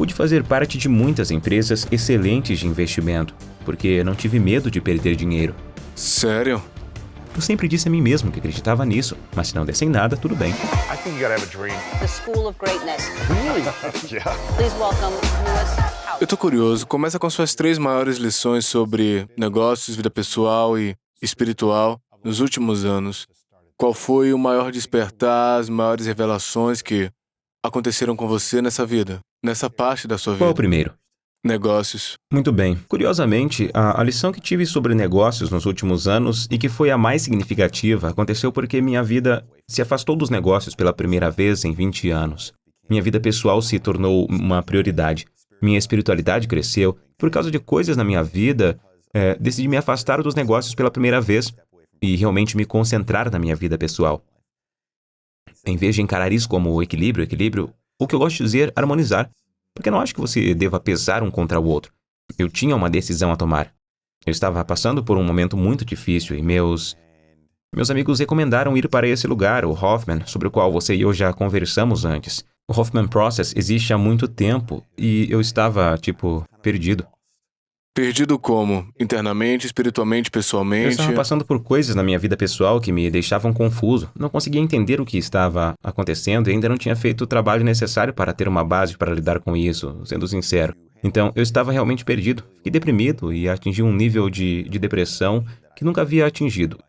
Pude fazer parte de muitas empresas excelentes de investimento, porque não tive medo de perder dinheiro. Sério? Eu sempre disse a mim mesmo que acreditava nisso, mas se não dessem nada, tudo bem. I think you gotta have a dream. The School of Greatness. Yeah. Please welcome Lewis Howes. Eu tô curioso. Começa com suas 3 maiores lições sobre negócios, vida pessoal e espiritual nos últimos anos. Qual foi o maior despertar, as maiores revelações que aconteceram com você nessa vida, nessa parte da sua vida? Qual o primeiro? Negócios. Muito bem. Curiosamente, a lição que tive sobre negócios nos últimos anos e que foi a mais significativa aconteceu porque minha vida se afastou dos negócios pela primeira vez em 20 anos. Minha vida pessoal se tornou uma prioridade. Minha espiritualidade cresceu. Por causa de coisas na minha vida, decidi me afastar dos negócios pela primeira vez e realmente me concentrar na minha vida pessoal. Em vez de encarar isso como equilíbrio, o que eu gosto de dizer, harmonizar. Porque não acho que você deva pesar um contra o outro. Eu tinha uma decisão a tomar. Eu estava passando por um momento muito difícil e meus amigos recomendaram ir para esse lugar, o Hoffman, sobre o qual você e eu já conversamos antes. O Hoffman Process existe há muito tempo e eu estava, perdido. Perdido como? Internamente, espiritualmente, Eu pessoalmente? estava passando por coisas na minha vida pessoal que me deixavam confuso. Não conseguia entender o que estava acontecendo e ainda não tinha feito o trabalho necessário para ter uma base para lidar com isso, sendo sincero. Então, eu estava realmente perdido. Fiquei deprimido e atingi um nível de depressão que nunca havia atingido.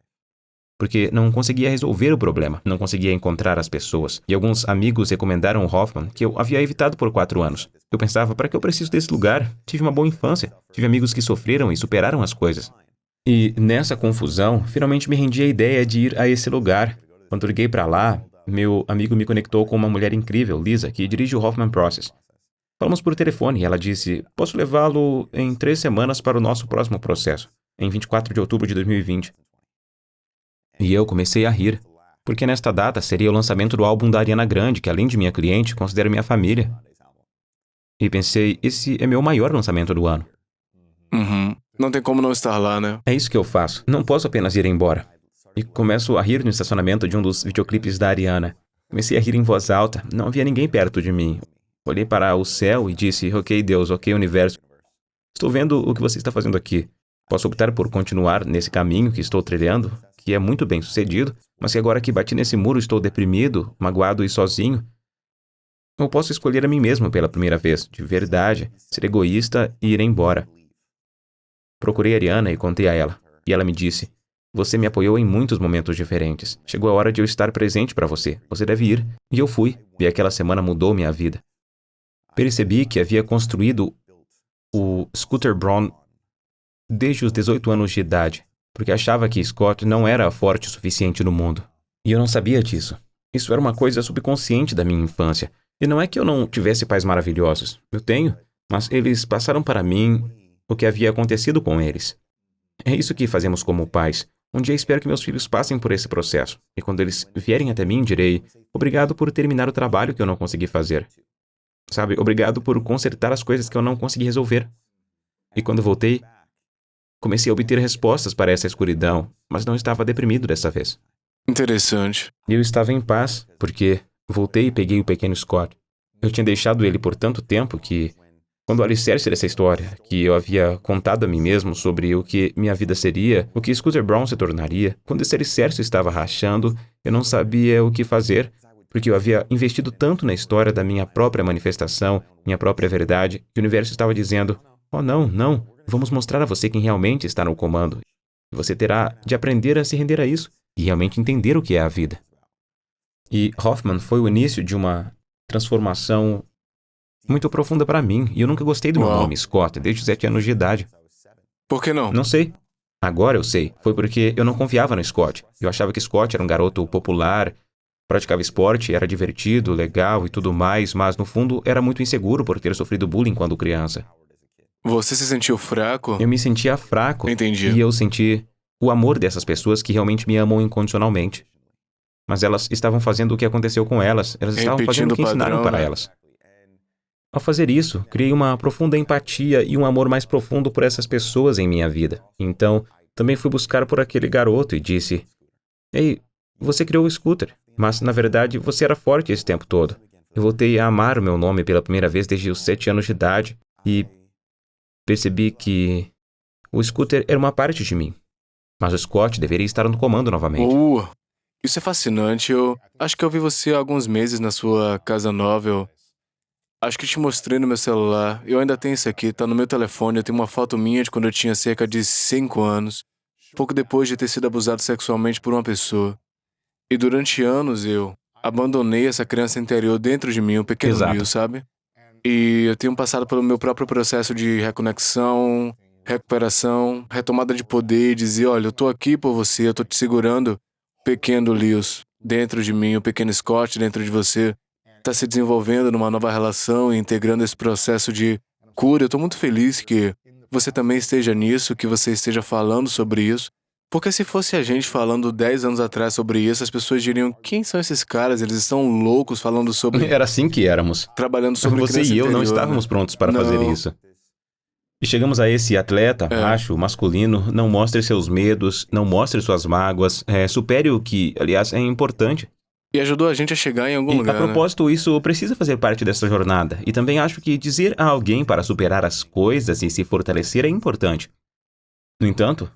Porque não conseguia resolver o problema, não conseguia encontrar as pessoas. E alguns amigos recomendaram o Hoffman, que eu havia evitado por 4 anos. Eu pensava, para que eu preciso desse lugar? Tive uma boa infância, tive amigos que sofreram e superaram as coisas. E nessa confusão, finalmente me rendi à ideia de ir a esse lugar. Quando liguei para lá, meu amigo me conectou com uma mulher incrível, Lisa, que dirige o Hoffman Process. Falamos por telefone e ela disse, posso levá-lo em 3 semanas para o nosso próximo processo, em 24 de outubro de 2020. E eu comecei a rir, porque nesta data seria o lançamento do álbum da Ariana Grande, que além de minha cliente, considero minha família. E pensei, esse é meu maior lançamento do ano. Uhum. Não tem como não estar lá, né? É isso que eu faço, não posso apenas ir embora. E começo a rir no estacionamento de um dos videoclipes da Ariana. Comecei a rir em voz alta, não havia ninguém perto de mim. Olhei para o céu e disse, ok Deus, ok universo. Estou vendo o que você está fazendo aqui. Posso optar por continuar nesse caminho que estou trilhando, que é muito bem sucedido, mas que agora que bati nesse muro estou deprimido, magoado e sozinho. Ou posso escolher a mim mesmo pela primeira vez, de verdade, ser egoísta e ir embora. Procurei a Ariana e contei a ela, e ela me disse, você me apoiou em muitos momentos diferentes. Chegou a hora de eu estar presente para você. Você deve ir. E eu fui, e aquela semana mudou minha vida. Percebi que havia construído o Scooter Braun desde os 18 anos de idade, porque achava que Scott não era forte o suficiente no mundo. E eu não sabia disso. Isso era uma coisa subconsciente da minha infância. E não é que eu não tivesse pais maravilhosos. Eu tenho, mas eles passaram para mim o que havia acontecido com eles. É isso que fazemos como pais. Um dia espero que meus filhos passem por esse processo. E quando eles vierem até mim, direi, obrigado por terminar o trabalho que eu não consegui fazer. Sabe, obrigado por consertar as coisas que eu não consegui resolver. E quando voltei, comecei a obter respostas para essa escuridão, mas não estava deprimido dessa vez. Interessante. Eu estava em paz, porque voltei e peguei o pequeno Scott. Eu tinha deixado ele por tanto tempo que, quando o alicerce dessa história, que eu havia contado a mim mesmo sobre o que minha vida seria, o que Scooter Braun se tornaria, quando esse alicerce estava rachando, eu não sabia o que fazer, porque eu havia investido tanto na história da minha própria manifestação, minha própria verdade, que o universo estava dizendo, oh não, vamos mostrar a você quem realmente está no comando. E você terá de aprender a se render a isso e realmente entender o que é a vida. E Hoffman foi o início de uma transformação muito profunda para mim, e eu nunca gostei do meu nome, Scott, desde os 7 anos de idade. Por que não? Não sei. Agora eu sei. Foi porque eu não confiava no Scott. Eu achava que Scott era um garoto popular, praticava esporte, era divertido, legal e tudo mais, mas no fundo era muito inseguro por ter sofrido bullying quando criança. Você se sentiu fraco? Eu me sentia fraco. Entendi. E eu senti o amor dessas pessoas que realmente me amam incondicionalmente. Mas elas estavam fazendo o que aconteceu com elas. Elas estavam fazendo o que ensinaram para elas. Ao fazer isso, criei uma profunda empatia e um amor mais profundo por essas pessoas em minha vida. Então, também fui buscar por aquele garoto e disse, ei, você criou o Scooter, mas na verdade você era forte esse tempo todo. Eu voltei a amar o meu nome pela primeira vez desde os 7 anos de idade e percebi que o Scooter era uma parte de mim. Mas o Scott deveria estar no comando novamente. Isso é fascinante. Eu acho que eu vi você há alguns meses na sua casa nova. Eu acho que te mostrei no meu celular. Eu ainda tenho isso aqui, tá no meu telefone. Eu tenho uma foto minha de quando eu tinha cerca de 5 anos. Pouco depois de ter sido abusado sexualmente por uma pessoa. E durante anos eu abandonei essa criança interior dentro de mim, o pequeno Exato. Leo, sabe? E eu tenho passado pelo meu próprio processo de reconexão, recuperação, retomada de poder e dizer, olha, eu tô aqui por você, eu tô te segurando. Pequeno Leos dentro de mim, o pequeno Scott dentro de você, tá se desenvolvendo numa nova relação e integrando esse processo de cura. Eu tô muito feliz que você também esteja nisso, que você esteja falando sobre isso. Porque se fosse a gente falando 10 anos atrás sobre isso, as pessoas diriam, quem são esses caras? Eles estão loucos falando sobre... Era assim que éramos. trabalhando sobre Você criança e eu não interior, estávamos né? prontos para Não. fazer isso. E chegamos a esse atleta, macho, masculino, não mostre seus medos, não mostre suas mágoas, supere o que, aliás, é importante. E ajudou a gente a chegar em algum E, lugar, a propósito, isso precisa fazer parte dessa jornada. E também acho que dizer a alguém para superar as coisas e se fortalecer é importante. No entanto,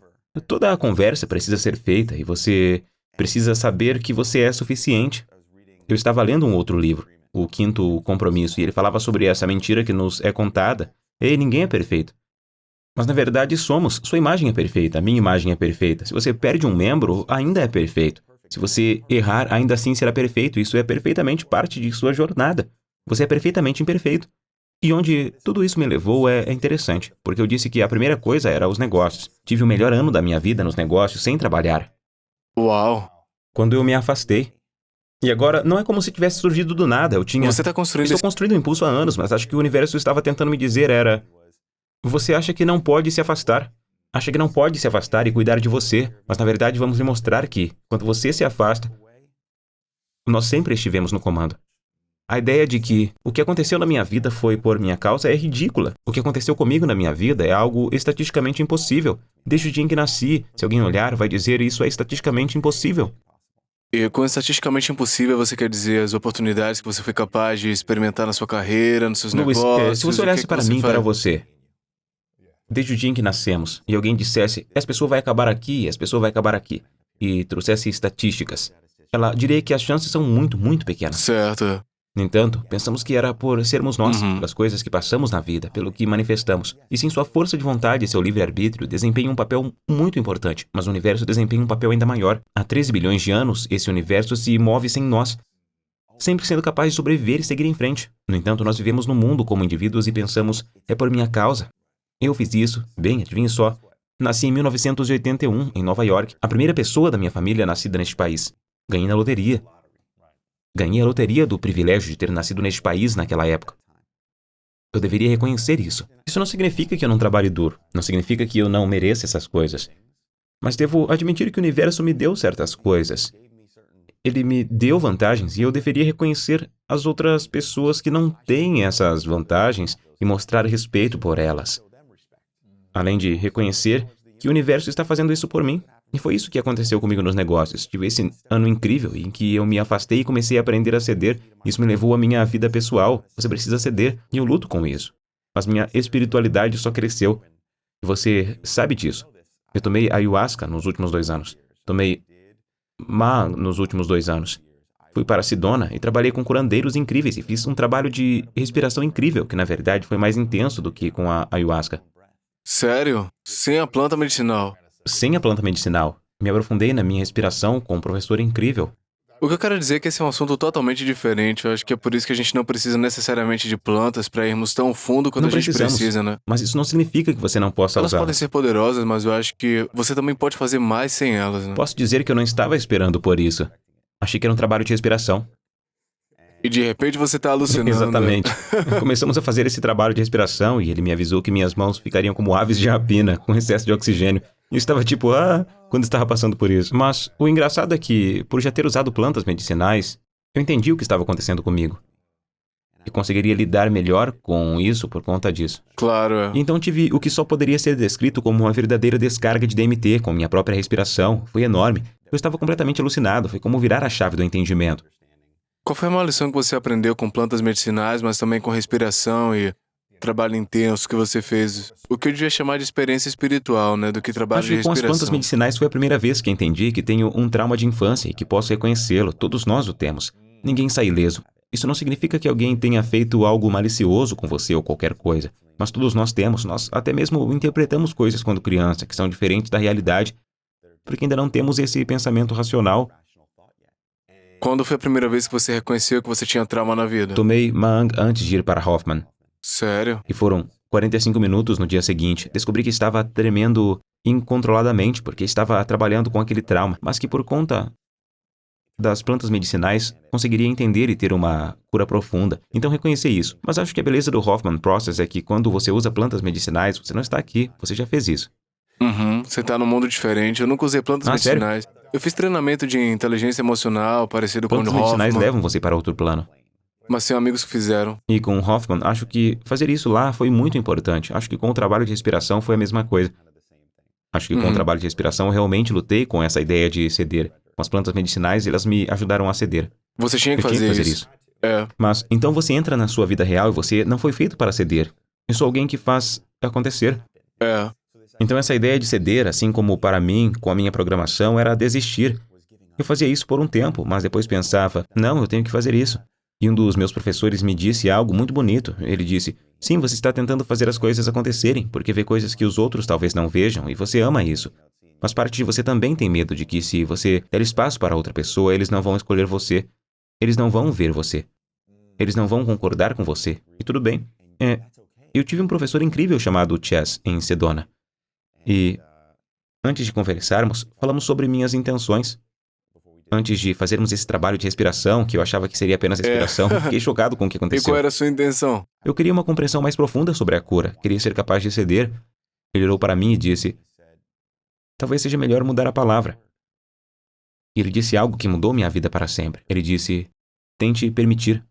toda a conversa precisa ser feita e você precisa saber que você é suficiente. Eu estava lendo um outro livro, O Quinto Compromisso, e ele falava sobre essa mentira que nos é contada. Ei, ninguém é perfeito. Mas na verdade somos. Sua imagem é perfeita, a minha imagem é perfeita. Se você perde um membro, ainda é perfeito. Se você errar, ainda assim será perfeito. Isso é perfeitamente parte de sua jornada. Você é perfeitamente imperfeito. E onde tudo isso me levou é interessante, porque eu disse que a primeira coisa era os negócios. Tive o melhor ano da minha vida nos negócios sem trabalhar. Uau! Quando eu me afastei. E agora, não é como se tivesse surgido do nada. Você tá construindo Estou construindo um impulso há anos, mas acho que o universo estava tentando me dizer era... Você acha que não pode se afastar. Acha que não pode se afastar e cuidar de você. Mas na verdade vamos lhe mostrar que, quando você se afasta, nós sempre estivemos no comando. A ideia de que o que aconteceu na minha vida foi por minha causa é ridícula. O que aconteceu comigo na minha vida é algo estatisticamente impossível. Desde o dia em que nasci, se alguém olhar, vai dizer isso é estatisticamente impossível. E com estatisticamente impossível, você quer dizer as oportunidades que você foi capaz de experimentar na sua carreira, nos seus Luiz, negócios... se você olhasse que para você mim e faz? para você, desde o dia em que nascemos, e alguém dissesse, essa pessoa vai acabar aqui, essa pessoa vai acabar aqui, e trouxesse estatísticas, ela diria que as chances são muito, muito pequenas. Certo. No entanto, pensamos que era por sermos nós, pelas coisas que passamos na vida, pelo que manifestamos. E sim, sua força de vontade e seu livre-arbítrio desempenham um papel muito importante, mas o universo desempenha um papel ainda maior. Há 13 bilhões de anos, esse universo se move sem nós, sempre sendo capaz de sobreviver e seguir em frente. No entanto, nós vivemos no mundo como indivíduos e pensamos, é por minha causa. Eu fiz isso. Bem, adivinhe só. Nasci em 1981, em Nova York, a primeira pessoa da minha família nascida neste país. Ganhei na loteria. Ganhei a loteria do privilégio de ter nascido neste país naquela época. Eu deveria reconhecer isso. Isso não significa que eu não trabalhe duro. Não significa que eu não mereça essas coisas. Mas devo admitir que o universo me deu certas coisas. Ele me deu vantagens e eu deveria reconhecer as outras pessoas que não têm essas vantagens e mostrar respeito por elas. Além de reconhecer que o universo está fazendo isso por mim. E foi isso que aconteceu comigo nos negócios. Tive esse ano incrível em que eu me afastei e comecei a aprender a ceder. Isso me levou à minha vida pessoal. Você precisa ceder. E eu luto com isso. Mas minha espiritualidade só cresceu. E você sabe disso. Eu tomei ayahuasca nos últimos 2 anos. Tomei Ma nos últimos 2 anos. Fui para Sedona e trabalhei com curandeiros incríveis e fiz um trabalho de respiração incrível, que na verdade foi mais intenso do que com a ayahuasca. Sério? Sem a planta medicinal? Sem a planta medicinal. Me aprofundei na minha respiração com um professor incrível. O que eu quero dizer é que esse é um assunto totalmente diferente. Eu acho que é por isso que a gente não precisa necessariamente de plantas para irmos tão fundo quanto Não a gente precisamos. precisa, né? Mas isso não significa que você não possa Elas podem usá-las. ser poderosas, mas eu acho que você também pode fazer mais sem elas, né? Posso dizer que eu não estava esperando por isso. Achei que era um trabalho de respiração. E de repente você tá alucinando. Exatamente. Começamos a fazer esse trabalho de respiração e ele me avisou que minhas mãos ficariam como aves de rapina, com excesso de oxigênio. E eu estava tipo, quando estava passando por isso. Mas o engraçado é que, por já ter usado plantas medicinais, eu entendi o que estava acontecendo comigo. E conseguiria lidar melhor com isso por conta disso. Claro, é. E então tive o que só poderia ser descrito como uma verdadeira descarga de DMT com minha própria respiração. Foi enorme. Eu estava completamente alucinado. Foi como virar a chave do entendimento. Qual foi a maior lição que você aprendeu com plantas medicinais, mas também com respiração e trabalho intenso que você fez? O que eu devia chamar de experiência espiritual, né? Do que trabalho Acho de que com as plantas respiração. medicinais foi a primeira vez que entendi que tenho um trauma de infância e que posso reconhecê-lo. Todos nós o temos. Ninguém sai ileso. Isso não significa que alguém tenha feito algo malicioso com você ou qualquer coisa. Mas todos nós temos. Nós até mesmo interpretamos coisas quando criança que são diferentes da realidade, porque ainda não temos esse pensamento racional. Quando foi a primeira vez que você reconheceu que você tinha trauma na vida? Tomei Mang antes de ir para Hoffman. Sério? E foram 45 minutos no dia seguinte. Descobri que estava tremendo incontroladamente porque estava trabalhando com aquele trauma, mas que por conta das plantas medicinais conseguiria entender e ter uma cura profunda. Então reconheci isso. Mas acho que a beleza do Hoffman Process é que quando você usa plantas medicinais, você não está aqui, você já fez isso. Você tá num mundo diferente. Eu nunca usei plantas Sério? medicinais. Eu fiz treinamento de inteligência emocional, parecido com o Plantas medicinais Hoffman, levam você para outro plano. mas tenho amigos que fizeram. E com o Hoffman, acho que fazer isso lá foi muito importante. Acho que com o trabalho de respiração foi a mesma coisa. Acho que com o trabalho de respiração eu realmente lutei com essa ideia de ceder. Com as plantas medicinais, elas me ajudaram a ceder. Você tinha que Eu tinha fazer que fazer isso. isso. É. Mas então você entra na sua vida real e você não foi feito para ceder. Eu sou alguém que faz acontecer. É. Então essa ideia de ceder, assim como para mim, com a minha programação, era desistir. Eu fazia isso por um tempo, mas depois pensava, não, eu tenho que fazer isso. E um dos meus professores me disse algo muito bonito. Ele disse, sim, você está tentando fazer as coisas acontecerem, porque vê coisas que os outros talvez não vejam, e você ama isso. Mas parte de você também tem medo de que se você der espaço para outra pessoa, eles não vão escolher você. Eles não vão ver você. Eles não vão concordar com você. E tudo bem. Eu tive um professor incrível chamado Chess, em Sedona. E antes de conversarmos, falamos sobre minhas intenções. Antes de fazermos esse trabalho de respiração, que eu achava que seria apenas respiração, eu fiquei chocado com o que E qual aconteceu. era a sua intenção? Eu queria uma compreensão mais profunda sobre a cura. Queria ser capaz de ceder. Ele olhou para mim e disse, talvez seja melhor mudar a palavra. E ele disse algo que mudou minha vida para sempre. Ele disse, tente permitir.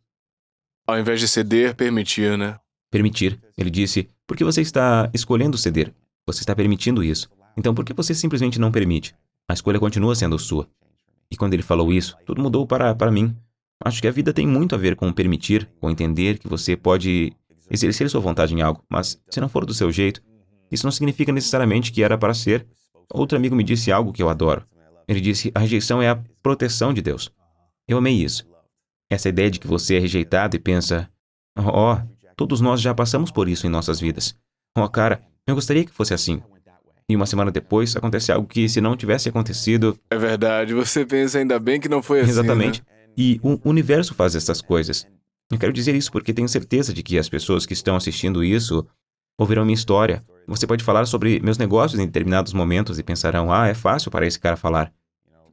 Ao invés de ceder, permitir, né? Permitir. Ele disse, por que você está escolhendo ceder? Você está permitindo isso. Então por que você simplesmente não permite? A escolha continua sendo sua. E quando ele falou isso, tudo mudou para mim. Acho que a vida tem muito a ver com permitir, com entender que você pode exercer sua vontade em algo, mas se não for do seu jeito, isso não significa necessariamente que era para ser. Outro amigo me disse algo que eu adoro. Ele disse, a rejeição é a proteção de Deus. Eu amei isso. Essa ideia de que você é rejeitado e pensa, todos nós já passamos por isso em nossas vidas. Cara, eu gostaria que fosse assim. E uma semana depois, acontece algo que, se não tivesse acontecido... É verdade, você pensa ainda bem que não foi assim, Exatamente. né? E o universo faz essas coisas. Eu quero dizer isso porque tenho certeza de que as pessoas que estão assistindo isso ouvirão minha história. Você pode falar sobre meus negócios em determinados momentos e pensarão, é fácil para esse cara falar.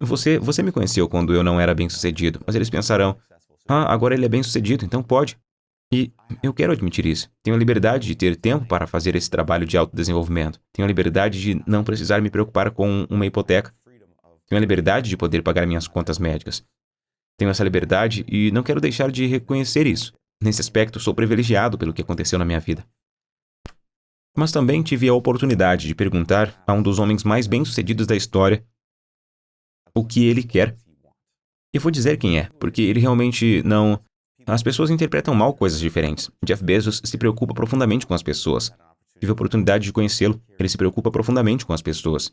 Você me conheceu quando eu não era bem-sucedido, mas eles pensarão, agora ele é bem-sucedido, então pode. E eu quero admitir isso. Tenho a liberdade de ter tempo para fazer esse trabalho de autodesenvolvimento. Tenho a liberdade de não precisar me preocupar com uma hipoteca. Tenho a liberdade de poder pagar minhas contas médicas. Tenho essa liberdade e não quero deixar de reconhecer isso. Nesse aspecto, sou privilegiado pelo que aconteceu na minha vida. Mas também tive a oportunidade de perguntar a um dos homens mais bem-sucedidos da história o que ele quer. E vou dizer quem é, porque ele realmente não... As pessoas interpretam mal coisas diferentes. Jeff Bezos se preocupa profundamente com as pessoas. Tive a oportunidade de conhecê-lo. Ele se preocupa profundamente com as pessoas.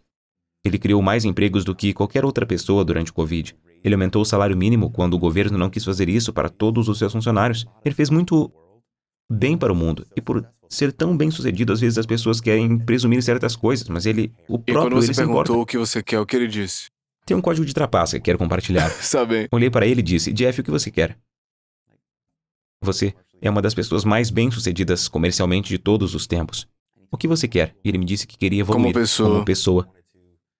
Ele criou mais empregos do que qualquer outra pessoa durante o Covid. Ele aumentou o salário mínimo quando o governo não quis fazer isso para todos os seus funcionários. Ele fez muito bem para o mundo. E por ser tão bem-sucedido, às vezes as pessoas querem presumir certas coisas, mas o E quando próprio, você ele se importa. perguntou o que você quer, o que ele disse? Tem um código de trapaça que quero compartilhar. Sabe? Olhei para ele e disse, Jeff, o que você quer? Você é uma das pessoas mais bem-sucedidas comercialmente de todos os tempos. O que você quer? E ele me disse que queria evoluir como pessoa.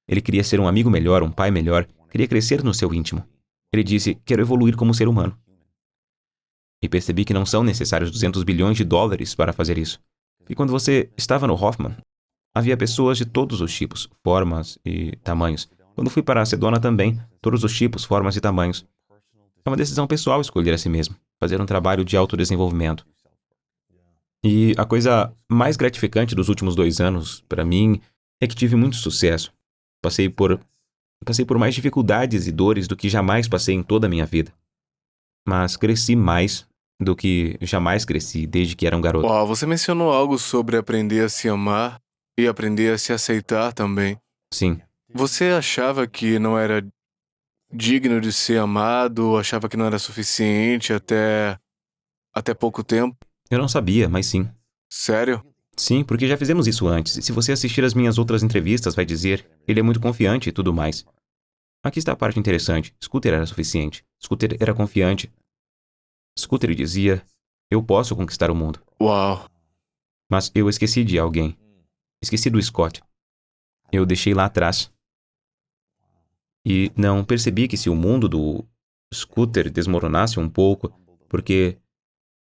Ele queria ser um amigo melhor, um pai melhor, queria crescer no seu íntimo. Ele disse, quero evoluir como ser humano. E percebi que não são necessários 200 bilhões de dólares para fazer isso. E quando você estava no Hoffman, havia pessoas de todos os tipos, formas e tamanhos. Quando fui para a Sedona também, todos os tipos, formas e tamanhos. É uma decisão pessoal escolher a si mesmo, fazer um trabalho de autodesenvolvimento. E a coisa mais gratificante dos últimos 2 anos, para mim, é que tive muito sucesso. Passei por mais dificuldades e dores do que jamais passei em toda a minha vida. mas cresci mais do que jamais cresci desde que era um garoto. Uau, você mencionou algo sobre aprender a se amar e aprender a se aceitar também. Sim, Você achava que não era digno de ser amado, achava que não era suficiente até pouco tempo? eu não sabia, mas sim. Sério? Sim, porque já fizemos isso antes. E se você assistir as minhas outras entrevistas, vai dizer, ele é muito confiante e tudo mais. Aqui está a parte interessante. Scooter era suficiente. Scooter era confiante. Scooter dizia, eu posso conquistar o mundo. Uau. Mas eu esqueci de alguém. Esqueci do Scott. Eu deixei lá atrás. E não percebi que se o mundo do Scooter desmoronasse um pouco, porque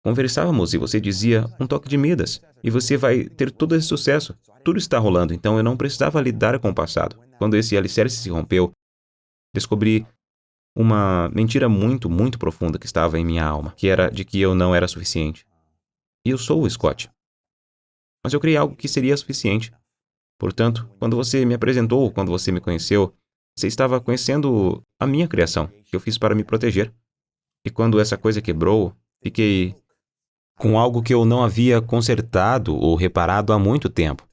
conversávamos e você dizia um toque de Midas, e você vai ter todo esse sucesso. Tudo está rolando, então eu não precisava lidar com o passado. Quando esse alicerce se rompeu, descobri uma mentira muito, muito profunda que estava em minha alma, que era de que eu não era suficiente. E eu sou o Scott. Mas eu criei algo que seria suficiente. Portanto, quando você me apresentou, quando você me conheceu, você estava conhecendo a minha criação, que eu fiz para me proteger. E quando essa coisa quebrou, fiquei com algo que eu não havia consertado ou reparado há muito tempo,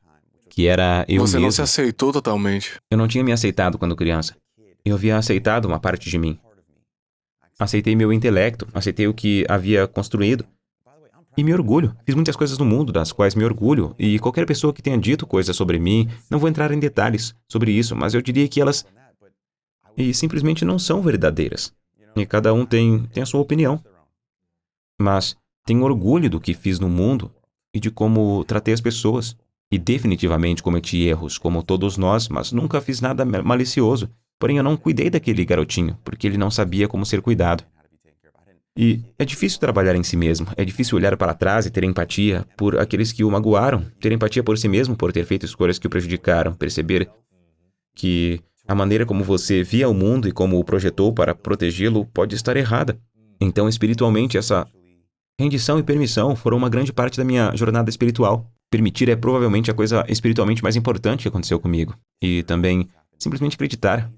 que era eu Você não se mesmo. aceitou totalmente. Eu não tinha me aceitado quando criança. Eu havia aceitado uma parte de mim. Aceitei meu intelecto, aceitei o que havia construído. E me orgulho. Fiz muitas coisas no mundo das quais me orgulho, e qualquer pessoa que tenha dito coisas sobre mim, não vou entrar em detalhes sobre isso, mas eu diria que elas e simplesmente não são verdadeiras. E cada um tem a sua opinião. Mas tenho orgulho do que fiz no mundo e de como tratei as pessoas. E definitivamente cometi erros, como todos nós, mas nunca fiz nada malicioso. Porém, eu não cuidei daquele garotinho, porque ele não sabia como ser cuidado. E é difícil trabalhar em si mesmo, é difícil olhar para trás e ter empatia por aqueles que o magoaram, ter empatia por si mesmo por ter feito escolhas que o prejudicaram, perceber que a maneira como você via o mundo e como o projetou para protegê-lo pode estar errada. Então, espiritualmente, essa rendição e permissão foram uma grande parte da minha jornada espiritual. Permitir é provavelmente a coisa espiritualmente mais importante que aconteceu comigo. E também simplesmente acreditar.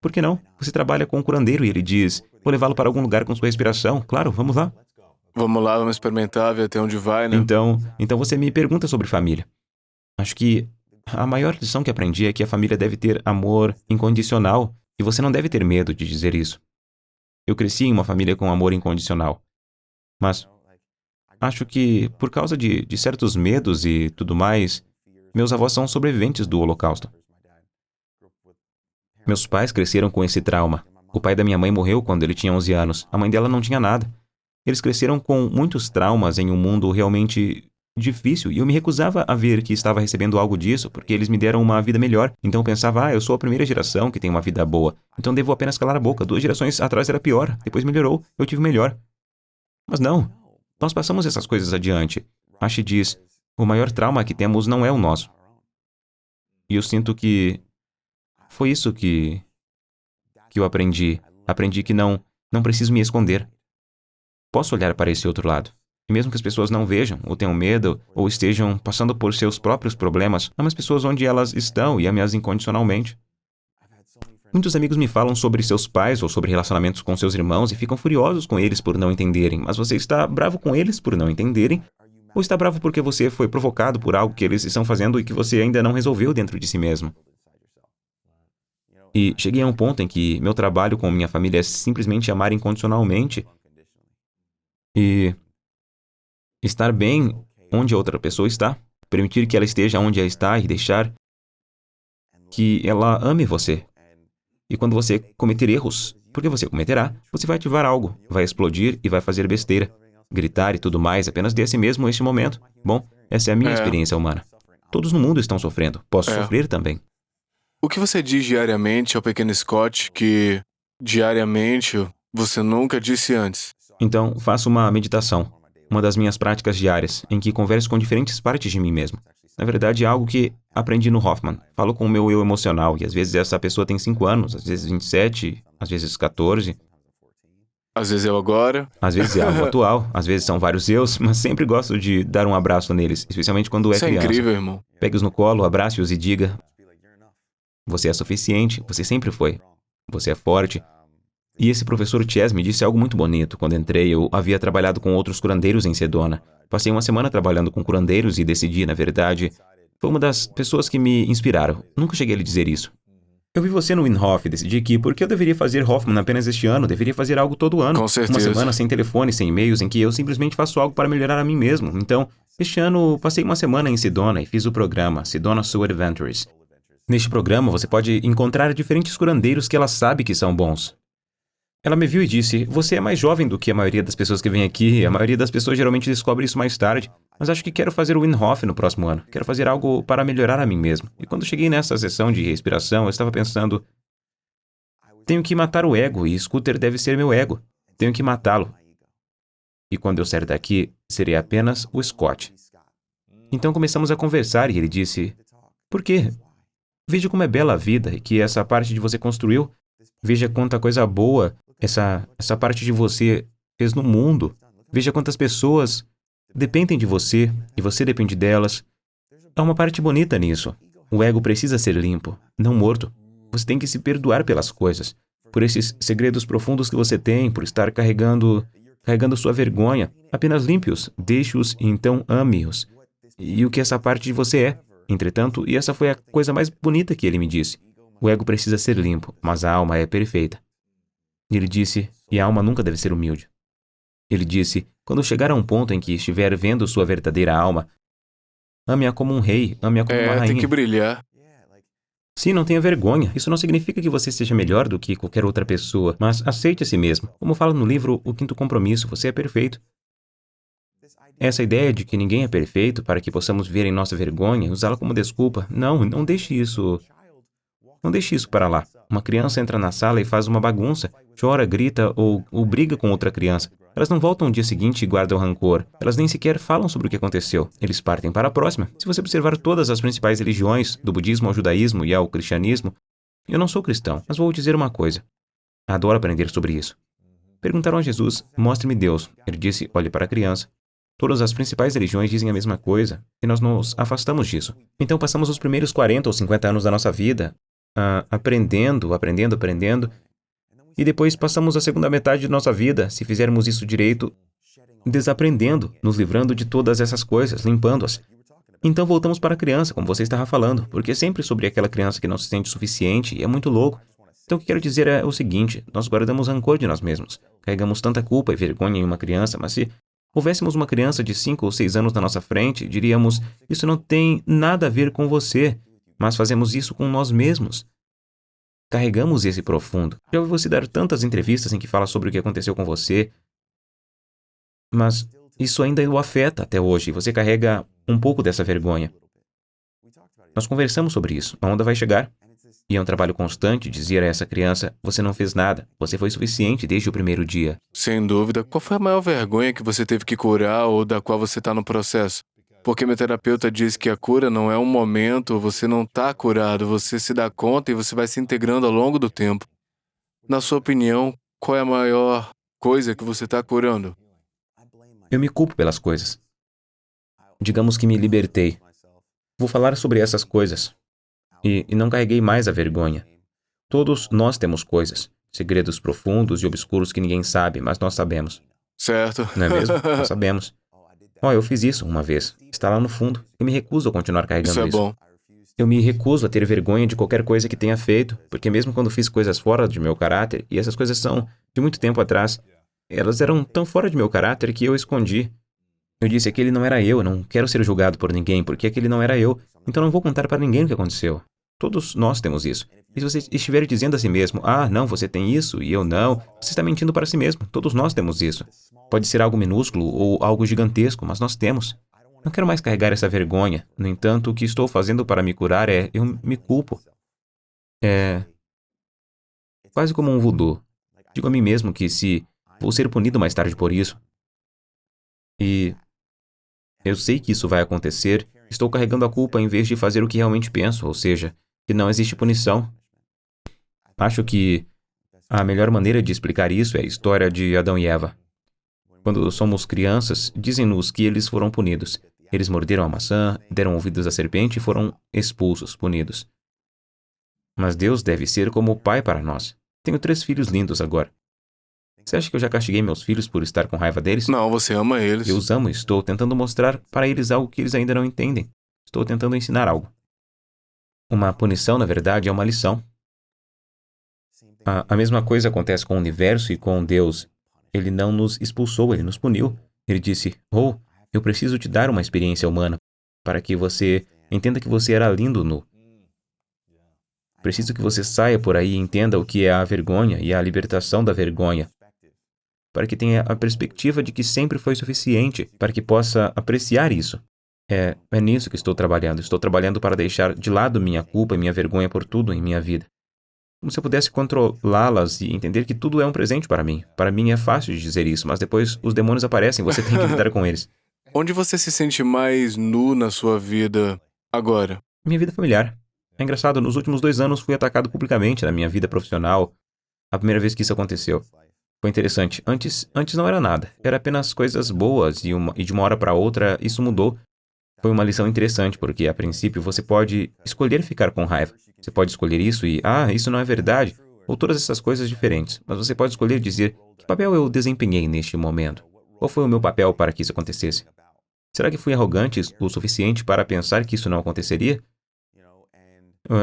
Por que não? Você trabalha com um curandeiro e ele diz, vou levá-lo para algum lugar com sua respiração. Claro, vamos lá. Vamos lá, vamos experimentar, ver até onde vai, né? Então você me pergunta sobre família. Acho que a maior lição que aprendi é que a família deve ter amor incondicional e você não deve ter medo de dizer isso. Eu cresci em uma família com amor incondicional. Mas acho que, por causa de certos medos e tudo mais, meus avós são sobreviventes do Holocausto. Meus pais cresceram com esse trauma. O pai da minha mãe morreu quando ele tinha 11 anos. A mãe dela não tinha nada. Eles cresceram com muitos traumas em um mundo realmente difícil e eu me recusava a ver que estava recebendo algo disso porque eles me deram uma vida melhor. Então eu pensava, eu sou a primeira geração que tem uma vida boa. Então devo apenas calar a boca. 2 gerações atrás era pior. Depois melhorou. Eu tive melhor. Mas não. Nós passamos essas coisas adiante. Ashi diz, o maior trauma que temos não é o nosso. E eu sinto que foi isso que eu aprendi. Aprendi que não preciso me esconder. Posso olhar para esse outro lado. E mesmo que as pessoas não vejam, ou tenham medo, ou estejam passando por seus próprios problemas, amo as pessoas onde elas estão e ame-as incondicionalmente. Muitos amigos me falam sobre seus pais ou sobre relacionamentos com seus irmãos e ficam furiosos com eles por não entenderem, mas você está bravo com eles por não entenderem? Ou está bravo porque você foi provocado por algo que eles estão fazendo e que você ainda não resolveu dentro de si mesmo? E cheguei a um ponto em que meu trabalho com minha família é simplesmente amar incondicionalmente e estar bem onde a outra pessoa está, permitir que ela esteja onde ela está e deixar que ela ame você. E quando você cometer erros, porque você cometerá, você vai ativar algo, vai explodir e vai fazer besteira, gritar e tudo mais, apenas dê a si mesmo este momento. Bom, essa é a minha experiência humana. Todos no mundo estão sofrendo, posso sofrer também. O que você diz diariamente ao pequeno Scott que, diariamente, você nunca disse antes? Então, faço uma meditação, uma das minhas práticas diárias, em que converso com diferentes partes de mim mesmo. Na verdade, é algo que aprendi no Hoffman. Falo com o meu eu emocional, e às vezes essa pessoa tem 5 anos, às vezes 27, às vezes 14. Às vezes eu agora. Às vezes é algo atual, às vezes são vários eus, mas sempre gosto de dar um abraço neles, especialmente quando é Isso é criança. incrível, irmão. Pegue-os no colo, abrace-os e diga: você é suficiente, você sempre foi. Você é forte. E esse professor Chess me disse algo muito bonito. Quando entrei, eu havia trabalhado com outros curandeiros em Sedona. Passei uma semana trabalhando com curandeiros e decidi, na verdade, foi uma das pessoas que me inspiraram. Nunca cheguei a lhe dizer isso. Eu vi você no Wim Hof e decidi que, por que eu deveria fazer Hoffman apenas este ano? Deveria fazer algo todo ano. Com certeza. Uma semana sem telefone, sem e-mails, em que eu simplesmente faço algo para melhorar a mim mesmo. Então, este ano, passei uma semana em Sedona e fiz o programa Sedona Soul Adventures. Neste programa, você pode encontrar diferentes curandeiros que ela sabe que são bons. Ela me viu e disse, você é mais jovem do que a maioria das pessoas que vêm aqui. A maioria das pessoas geralmente descobre isso mais tarde. Mas acho que quero fazer o Wim Hof no próximo ano. Quero fazer algo para melhorar a mim mesmo. E quando cheguei nessa sessão de respiração, eu estava pensando, tenho que matar o ego e Scooter deve ser meu ego. Tenho que matá-lo. E quando eu sair daqui, serei apenas o Scott. Então começamos a conversar e ele disse, por quê? Veja como é bela a vida e que essa parte de você construiu. Veja quanta coisa boa essa parte de você fez no mundo. Veja quantas pessoas dependem de você e você depende delas. Há uma parte bonita nisso. O ego precisa ser limpo, não morto. Você tem que se perdoar pelas coisas, por esses segredos profundos que você tem, por estar carregando sua vergonha. Apenas limpe-os, deixe-os e então ame-os. E o que essa parte de você é. Entretanto, e essa foi a coisa mais bonita que ele me disse. O ego precisa ser limpo, mas a alma é perfeita. Ele disse, e a alma nunca deve ser humilde. Ele disse, quando chegar a um ponto em que estiver vendo sua verdadeira alma, ame-a como um rei, ame-a como uma rainha. Tem que brilhar. Sim, não tenha vergonha. Isso não significa que você seja melhor do que qualquer outra pessoa, mas aceite a si mesmo. Como fala no livro O Quinto Compromisso, você é perfeito. Essa ideia de que ninguém é perfeito para que possamos viver em nossa vergonha, usá-la como desculpa, não deixe isso. Não deixe isso para lá. Uma criança entra na sala e faz uma bagunça, chora, grita ou briga com outra criança. Elas não voltam no dia seguinte e guardam rancor. Elas nem sequer falam sobre o que aconteceu. Eles partem para a próxima. Se você observar todas as principais religiões, do budismo ao judaísmo e ao cristianismo, eu não sou cristão, mas vou dizer uma coisa. Adoro aprender sobre isso. Perguntaram a Jesus, mostre-me Deus. Ele disse, olhe para a criança. Todas as principais religiões dizem a mesma coisa, e nós nos afastamos disso. Então passamos os primeiros 40 ou 50 anos da nossa vida aprendendo, e depois passamos a segunda metade de nossa vida, se fizermos isso direito, desaprendendo, nos livrando de todas essas coisas, limpando-as. Então voltamos para a criança, como você estava falando, porque é sempre sobre aquela criança que não se sente suficiente e é muito louco. Então o que quero dizer é o seguinte, nós guardamos rancor de nós mesmos, carregamos tanta culpa e vergonha em uma criança, mas se houvéssemos uma criança de 5 ou 6 anos na nossa frente, diríamos, isso não tem nada a ver com você, mas fazemos isso com nós mesmos. Carregamos esse profundo. Já ouvi você dar tantas entrevistas em que fala sobre o que aconteceu com você, mas isso ainda o afeta até hoje, e você carrega um pouco dessa vergonha. Nós conversamos sobre isso, a onda vai chegar. E é um trabalho constante dizer a essa criança, você não fez nada, você foi suficiente desde o primeiro dia. Sem dúvida. Qual foi a maior vergonha que você teve que curar ou da qual você está no processo? Porque meu terapeuta diz que a cura não é um momento, você não está curado, você se dá conta e você vai se integrando ao longo do tempo. Na sua opinião, qual é a maior coisa que você está curando? Eu me culpo pelas coisas. Digamos que me libertei. Vou falar sobre essas coisas. E não carreguei mais a vergonha. Todos nós temos coisas, segredos profundos e obscuros que ninguém sabe, mas nós sabemos. Certo. Não é mesmo? Nós sabemos. Eu fiz isso uma vez. Está lá no fundo. Eu me recuso a continuar carregando Isso é bom. Eu me recuso a ter vergonha de qualquer coisa que tenha feito, porque mesmo quando fiz coisas fora de meu caráter, e essas coisas são de muito tempo atrás, elas eram tão fora de meu caráter que eu escondi. Eu disse, aquele não era eu não quero ser julgado por ninguém, porque aquele não era eu, então não vou contar para ninguém o que aconteceu. Todos nós temos isso. E se você estiver dizendo a si mesmo, não, você tem isso e eu não, você está mentindo para si mesmo. Todos nós temos isso. Pode ser algo minúsculo ou algo gigantesco, mas nós temos. Não quero mais carregar essa vergonha. No entanto, o que estou fazendo para me curar eu me culpo. É quase como um voodoo. Digo a mim mesmo que se vou ser punido mais tarde por isso, e eu sei que isso vai acontecer, estou carregando a culpa em vez de fazer o que realmente penso, ou seja, que não existe punição. Acho que a melhor maneira de explicar isso é a história de Adão e Eva. Quando somos crianças, dizem-nos que eles foram punidos. Eles morderam a maçã, deram ouvidos à serpente e foram expulsos, punidos. Mas Deus deve ser como o pai para nós. Tenho 3 filhos lindos agora. Você acha que eu já castiguei meus filhos por estar com raiva deles? Não, você ama eles. Eu os amo e estou tentando mostrar para eles algo que eles ainda não entendem. Estou tentando ensinar algo. Uma punição, na verdade, é uma lição. A mesma coisa acontece com o universo e com Deus. Ele não nos expulsou, ele nos puniu. Ele disse, oh, eu preciso te dar uma experiência humana para que você entenda que você era lindo nu. Preciso que você saia por aí e entenda o que é a vergonha e a libertação da vergonha, para que tenha a perspectiva de que sempre foi suficiente, para que possa apreciar isso. É nisso que estou trabalhando. Estou trabalhando para deixar de lado minha culpa e minha vergonha por tudo em minha vida. Como se eu pudesse controlá-las e entender que tudo é um presente para mim. Para mim é fácil de dizer isso, mas depois os demônios aparecem, você tem que lidar com eles. Onde você se sente mais nu na sua vida agora? Minha vida familiar. É engraçado, nos últimos 2 anos fui atacado publicamente na minha vida profissional. A primeira vez que isso aconteceu. Foi interessante. Antes não era nada. Era apenas coisas boas e de uma hora para outra isso mudou. Foi uma lição interessante, porque a princípio você pode escolher ficar com raiva. Você pode escolher isso e, isso não é verdade, ou todas essas coisas diferentes. Mas você pode escolher dizer, que papel eu desempenhei neste momento? Qual foi o meu papel para que isso acontecesse? Será que fui arrogante o suficiente para pensar que isso não aconteceria?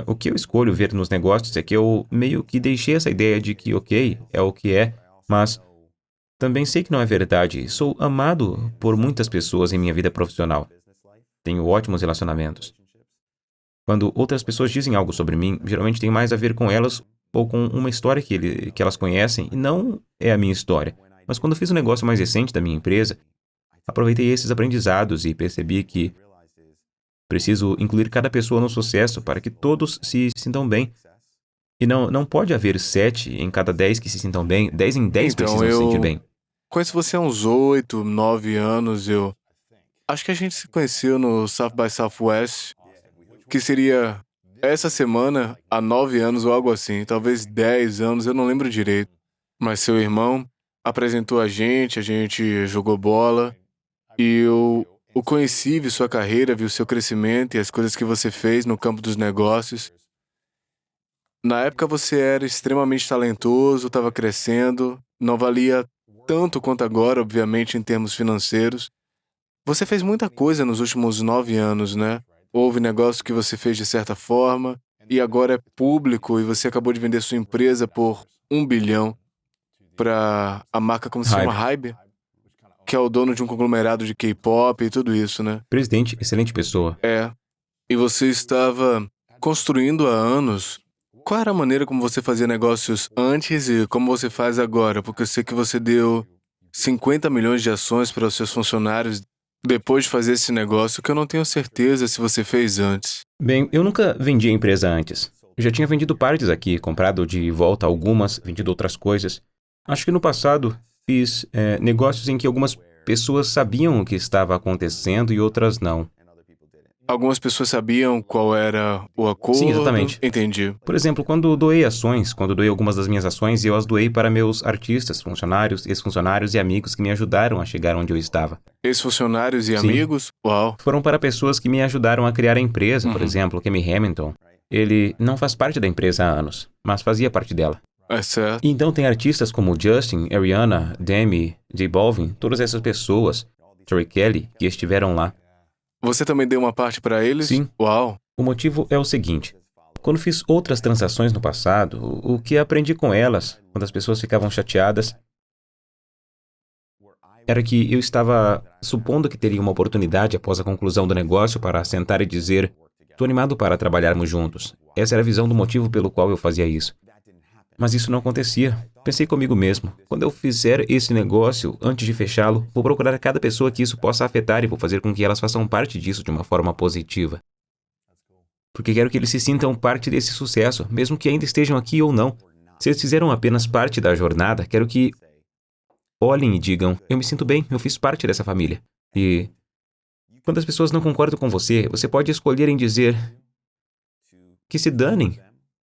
O que eu escolho ver nos negócios é que eu meio que deixei essa ideia de que, ok, é o que é, mas também sei que não é verdade. Sou amado por muitas pessoas em minha vida profissional. Tenho ótimos relacionamentos. Quando outras pessoas dizem algo sobre mim, geralmente tem mais a ver com elas ou com uma história que elas conhecem e não é a minha história. Mas quando fiz um negócio mais recente da minha empresa, aproveitei esses aprendizados e percebi que preciso incluir cada pessoa no sucesso para que todos se sintam bem. E não pode haver 7 em cada 10 que se sintam bem. 10 em 10 Então, precisam se sentir bem. Conheço você há uns 8, 9 anos. Acho que a gente se conheceu no South by Southwest, que seria essa semana há 9 anos ou algo assim. Talvez 10 anos, eu não lembro direito. Mas seu irmão apresentou a gente jogou bola. E eu o conheci, vi sua carreira, vi o seu crescimento e as coisas que você fez no campo dos negócios. Na época você era extremamente talentoso, estava crescendo, não valia tanto quanto agora, obviamente, em termos financeiros. Você fez muita coisa nos últimos 9 anos, né? Houve negócio que você fez de certa forma e agora é público e você acabou de vender sua empresa por 1 bilhão para a marca, como se chama? Hybe? Que é o dono de um conglomerado de K-pop e tudo isso, né? Presidente, excelente pessoa. E você estava construindo há anos. Qual era a maneira como você fazia negócios antes e como você faz agora? Porque eu sei que você deu 50 milhões de ações para os seus funcionários depois de fazer esse negócio, que eu não tenho certeza se você fez antes. Bem, eu nunca vendi a empresa antes. Eu já tinha vendido partes aqui, comprado de volta algumas, vendido outras coisas. Acho que no passado fiz negócios em que algumas pessoas sabiam o que estava acontecendo e outras não. Algumas pessoas sabiam qual era o acordo? Sim, exatamente. Entendi. Por exemplo, quando doei algumas das minhas ações, eu as doei para meus artistas, funcionários, ex-funcionários e amigos que me ajudaram a chegar onde eu estava. Ex-funcionários e Sim. amigos? Uau. Foram para pessoas que me ajudaram a criar a empresa, por exemplo, Kemi Hamilton. Ele não faz parte da empresa há anos, mas fazia parte dela. É certo. E então tem artistas como Justin, Ariana, Demi, J Balvin, todas essas pessoas, Tori Kelly, que estiveram lá. Você também deu uma parte para eles? Sim. Uau. O motivo é o seguinte. Quando fiz outras transações no passado, o que aprendi com elas, quando as pessoas ficavam chateadas, era que eu estava supondo que teria uma oportunidade após a conclusão do negócio para sentar e dizer: "Estou animado para trabalharmos juntos." Essa era a visão do motivo pelo qual eu fazia isso. Mas isso não acontecia. Pensei comigo mesmo, quando eu fizer esse negócio, antes de fechá-lo, vou procurar cada pessoa que isso possa afetar e vou fazer com que elas façam parte disso de uma forma positiva. Porque quero que eles se sintam parte desse sucesso, mesmo que ainda estejam aqui ou não. Se eles fizeram apenas parte da jornada, quero que olhem e digam: "Eu me sinto bem, eu fiz parte dessa família." E quando as pessoas não concordam com você, você pode escolher em dizer que se danem,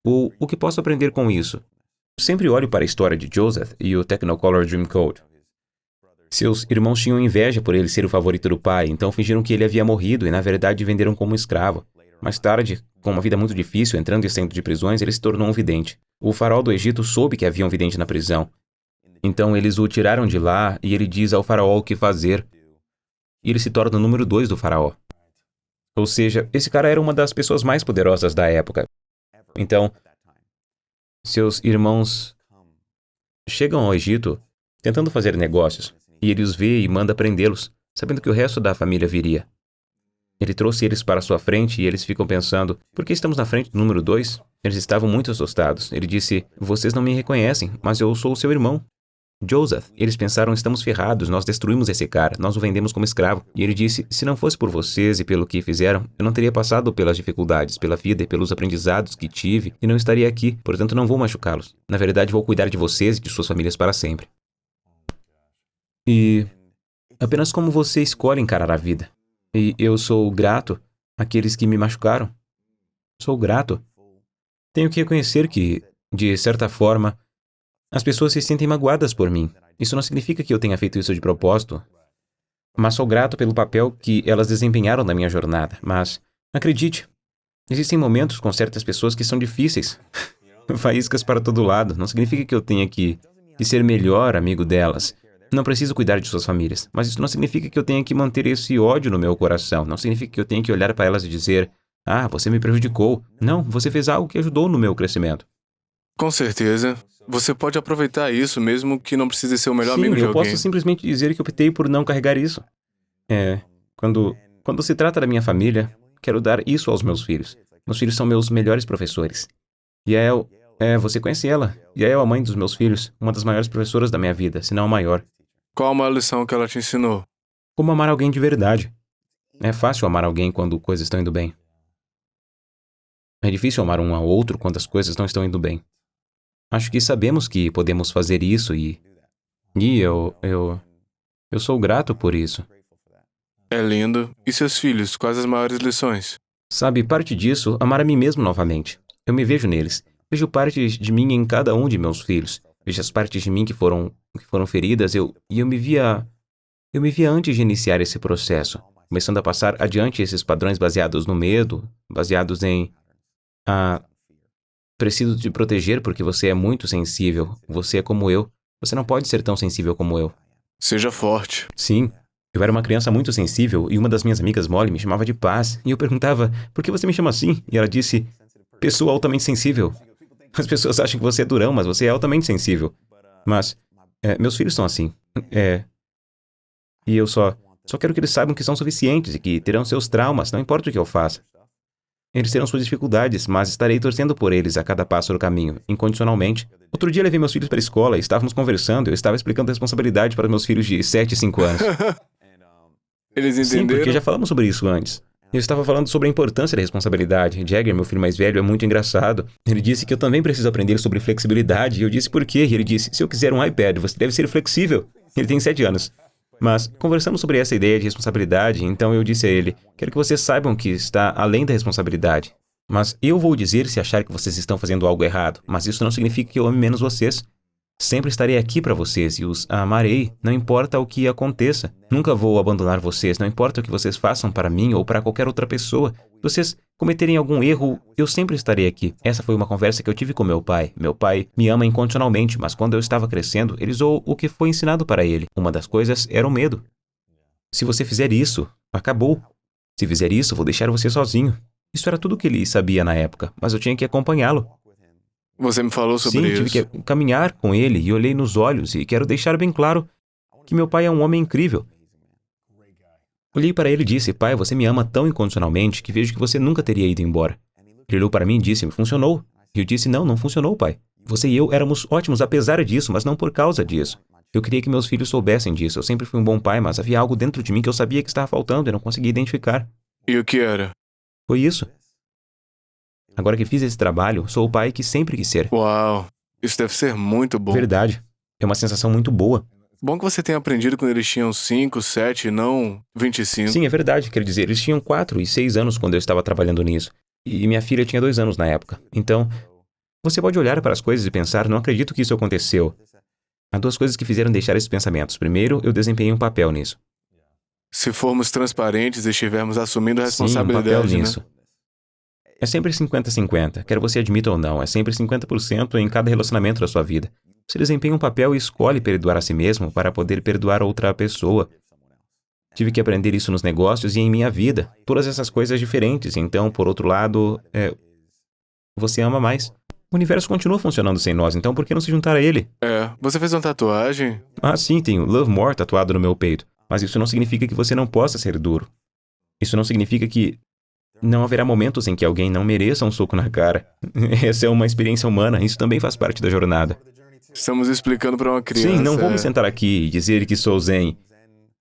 ou o que posso aprender com isso. Sempre olho para a história de Joseph e o Technicolor Dreamcoat. Seus irmãos tinham inveja por ele ser o favorito do pai, então fingiram que ele havia morrido e na verdade venderam como escravo. Mais tarde, com uma vida muito difícil, entrando e saindo de prisões, ele se tornou um vidente. O faraó do Egito soube que havia um vidente na prisão. Então eles o tiraram de lá e ele diz ao faraó o que fazer. E ele se torna o número 2 do faraó. Ou seja, esse cara era uma das pessoas mais poderosas da época. Então, seus irmãos chegam ao Egito tentando fazer negócios, e ele os vê e manda prendê-los, sabendo que o resto da família viria. Ele trouxe eles para sua frente e eles ficam pensando, por que estamos na frente do número 2? Eles estavam muito assustados. Ele disse, vocês não me reconhecem, mas eu sou o seu irmão, Joseph. Eles pensaram, estamos ferrados, nós destruímos esse cara, nós o vendemos como escravo. E ele disse, se não fosse por vocês e pelo que fizeram, eu não teria passado pelas dificuldades, pela vida e pelos aprendizados que tive, e não estaria aqui, portanto não vou machucá-los. Na verdade, vou cuidar de vocês e de suas famílias para sempre. E apenas como você escolhe encarar a vida. E eu sou grato àqueles que me machucaram. Sou grato. Tenho que reconhecer que, de certa forma, as pessoas se sentem magoadas por mim. Isso não significa que eu tenha feito isso de propósito, mas sou grato pelo papel que elas desempenharam na minha jornada. Mas, acredite, existem momentos com certas pessoas que são difíceis. Faíscas para todo lado. Não significa que eu tenha que ser melhor amigo delas. Não preciso cuidar de suas famílias, mas isso não significa que eu tenha que manter esse ódio no meu coração. Não significa que eu tenha que olhar para elas e dizer, ah, você me prejudicou. Não, você fez algo que ajudou no meu crescimento. Com certeza. Você pode aproveitar isso, mesmo que não precise ser o melhor amigo de Sim, eu alguém. posso simplesmente dizer que optei por não carregar isso. Quando se trata da minha família, quero dar isso aos meus filhos. Meus filhos são meus melhores professores. Yael, você conhece ela? Yael é a mãe dos meus filhos, uma das maiores professoras da minha vida, se não a maior. Qual uma lição que ela te ensinou? Como amar alguém de verdade. É fácil amar alguém quando coisas estão indo bem. É difícil amar um ao outro quando as coisas não estão indo bem. Acho que sabemos que podemos fazer isso e eu sou grato por isso. É lindo. E seus filhos, quais as maiores lições? Sabe, parte disso, amar a mim mesmo novamente. Eu me vejo neles. Vejo partes de mim em cada um de meus filhos. Vejo as partes de mim que foram feridas, eu me via antes de iniciar esse processo, começando a passar adiante esses padrões baseados no medo, baseados em preciso te proteger porque você é muito sensível, você é como eu, você não pode ser tão sensível como eu. Seja forte. Sim, eu era uma criança muito sensível e uma das minhas amigas Molly me chamava de Paz, e eu perguntava, por que você me chama assim? E ela disse, pessoa altamente sensível. As pessoas acham que você é durão, mas você é altamente sensível. Mas, meus filhos são assim. E eu só quero que eles saibam que são suficientes e que terão seus traumas, não importa o que eu faça. Eles terão suas dificuldades, mas estarei torcendo por eles a cada passo do caminho, incondicionalmente. Outro dia levei meus filhos para a escola e estávamos conversando, eu estava explicando a responsabilidade para meus filhos de 7 e 5 anos. Eles Sim, entenderam? porque já falamos sobre isso antes. Eu estava falando sobre a importância da responsabilidade. Jagger, meu filho mais velho, é muito engraçado. Ele disse que eu também preciso aprender sobre flexibilidade. E eu disse por quê? E ele disse, se eu quiser um iPad, você deve ser flexível. Ele tem 7 anos. Mas conversamos sobre essa ideia de responsabilidade, então eu disse a ele, quero que vocês saibam que está além da responsabilidade. Mas eu vou dizer se achar que vocês estão fazendo algo errado, mas isso não significa que eu ame menos vocês. Sempre estarei aqui para vocês e os amarei, não importa o que aconteça. Nunca vou abandonar vocês, não importa o que vocês façam para mim ou para qualquer outra pessoa. Se vocês cometerem algum erro, eu sempre estarei aqui. Essa foi uma conversa que eu tive com meu pai. Meu pai me ama incondicionalmente, mas quando eu estava crescendo, ele usou o que foi ensinado para ele. Uma das coisas era o medo. Se você fizer isso, acabou. Se fizer isso, vou deixar você sozinho. Isso era tudo o que ele sabia na época, mas eu tinha que acompanhá-lo. Você me falou sobre isso. Sim, tive que caminhar com ele e olhei nos olhos e quero deixar bem claro que meu pai é um homem incrível. Olhei para ele e disse, pai, você me ama tão incondicionalmente que vejo que você nunca teria ido embora. Ele olhou para mim e disse, funcionou. E eu disse, não funcionou, pai. Você e eu éramos ótimos apesar disso, mas não por causa disso. Eu queria que meus filhos soubessem disso. Eu sempre fui um bom pai, mas havia algo dentro de mim que eu sabia que estava faltando e não conseguia identificar. E o que era? Foi isso. Agora que fiz esse trabalho, sou o pai que sempre quis ser. Uau, isso deve ser muito bom. Verdade. É uma sensação muito boa. Bom que você tenha aprendido quando eles tinham 5, 7 e não 25. Sim, é verdade. Quer dizer, eles tinham 4 e 6 anos quando eu estava trabalhando nisso. E minha filha tinha 2 anos na época. Então, você pode olhar para as coisas e pensar, não acredito que isso aconteceu. Há 2 coisas que fizeram deixar esses pensamentos. Primeiro, eu desempenhei um papel nisso. Se formos transparentes e estivermos assumindo a Sim, um responsabilidade, papel nisso. É sempre 50-50, quer você admita ou não, é sempre 50% em cada relacionamento da sua vida. Você desempenha um papel e escolhe perdoar a si mesmo para poder perdoar outra pessoa. Tive que aprender isso nos negócios e em minha vida. Todas essas coisas diferentes. Então, por outro lado, você ama mais. O universo continua funcionando sem nós, então por que não se juntar a ele? Você fez uma tatuagem? Ah, sim, tenho Love More tatuado no meu peito. Mas isso não significa que você não possa ser duro. Isso não significa que não haverá momentos em que alguém não mereça um soco na cara. Essa é uma experiência humana, isso também faz parte da jornada. Estamos explicando para uma criança. Sim, não vou me sentar aqui e dizer que sou zen.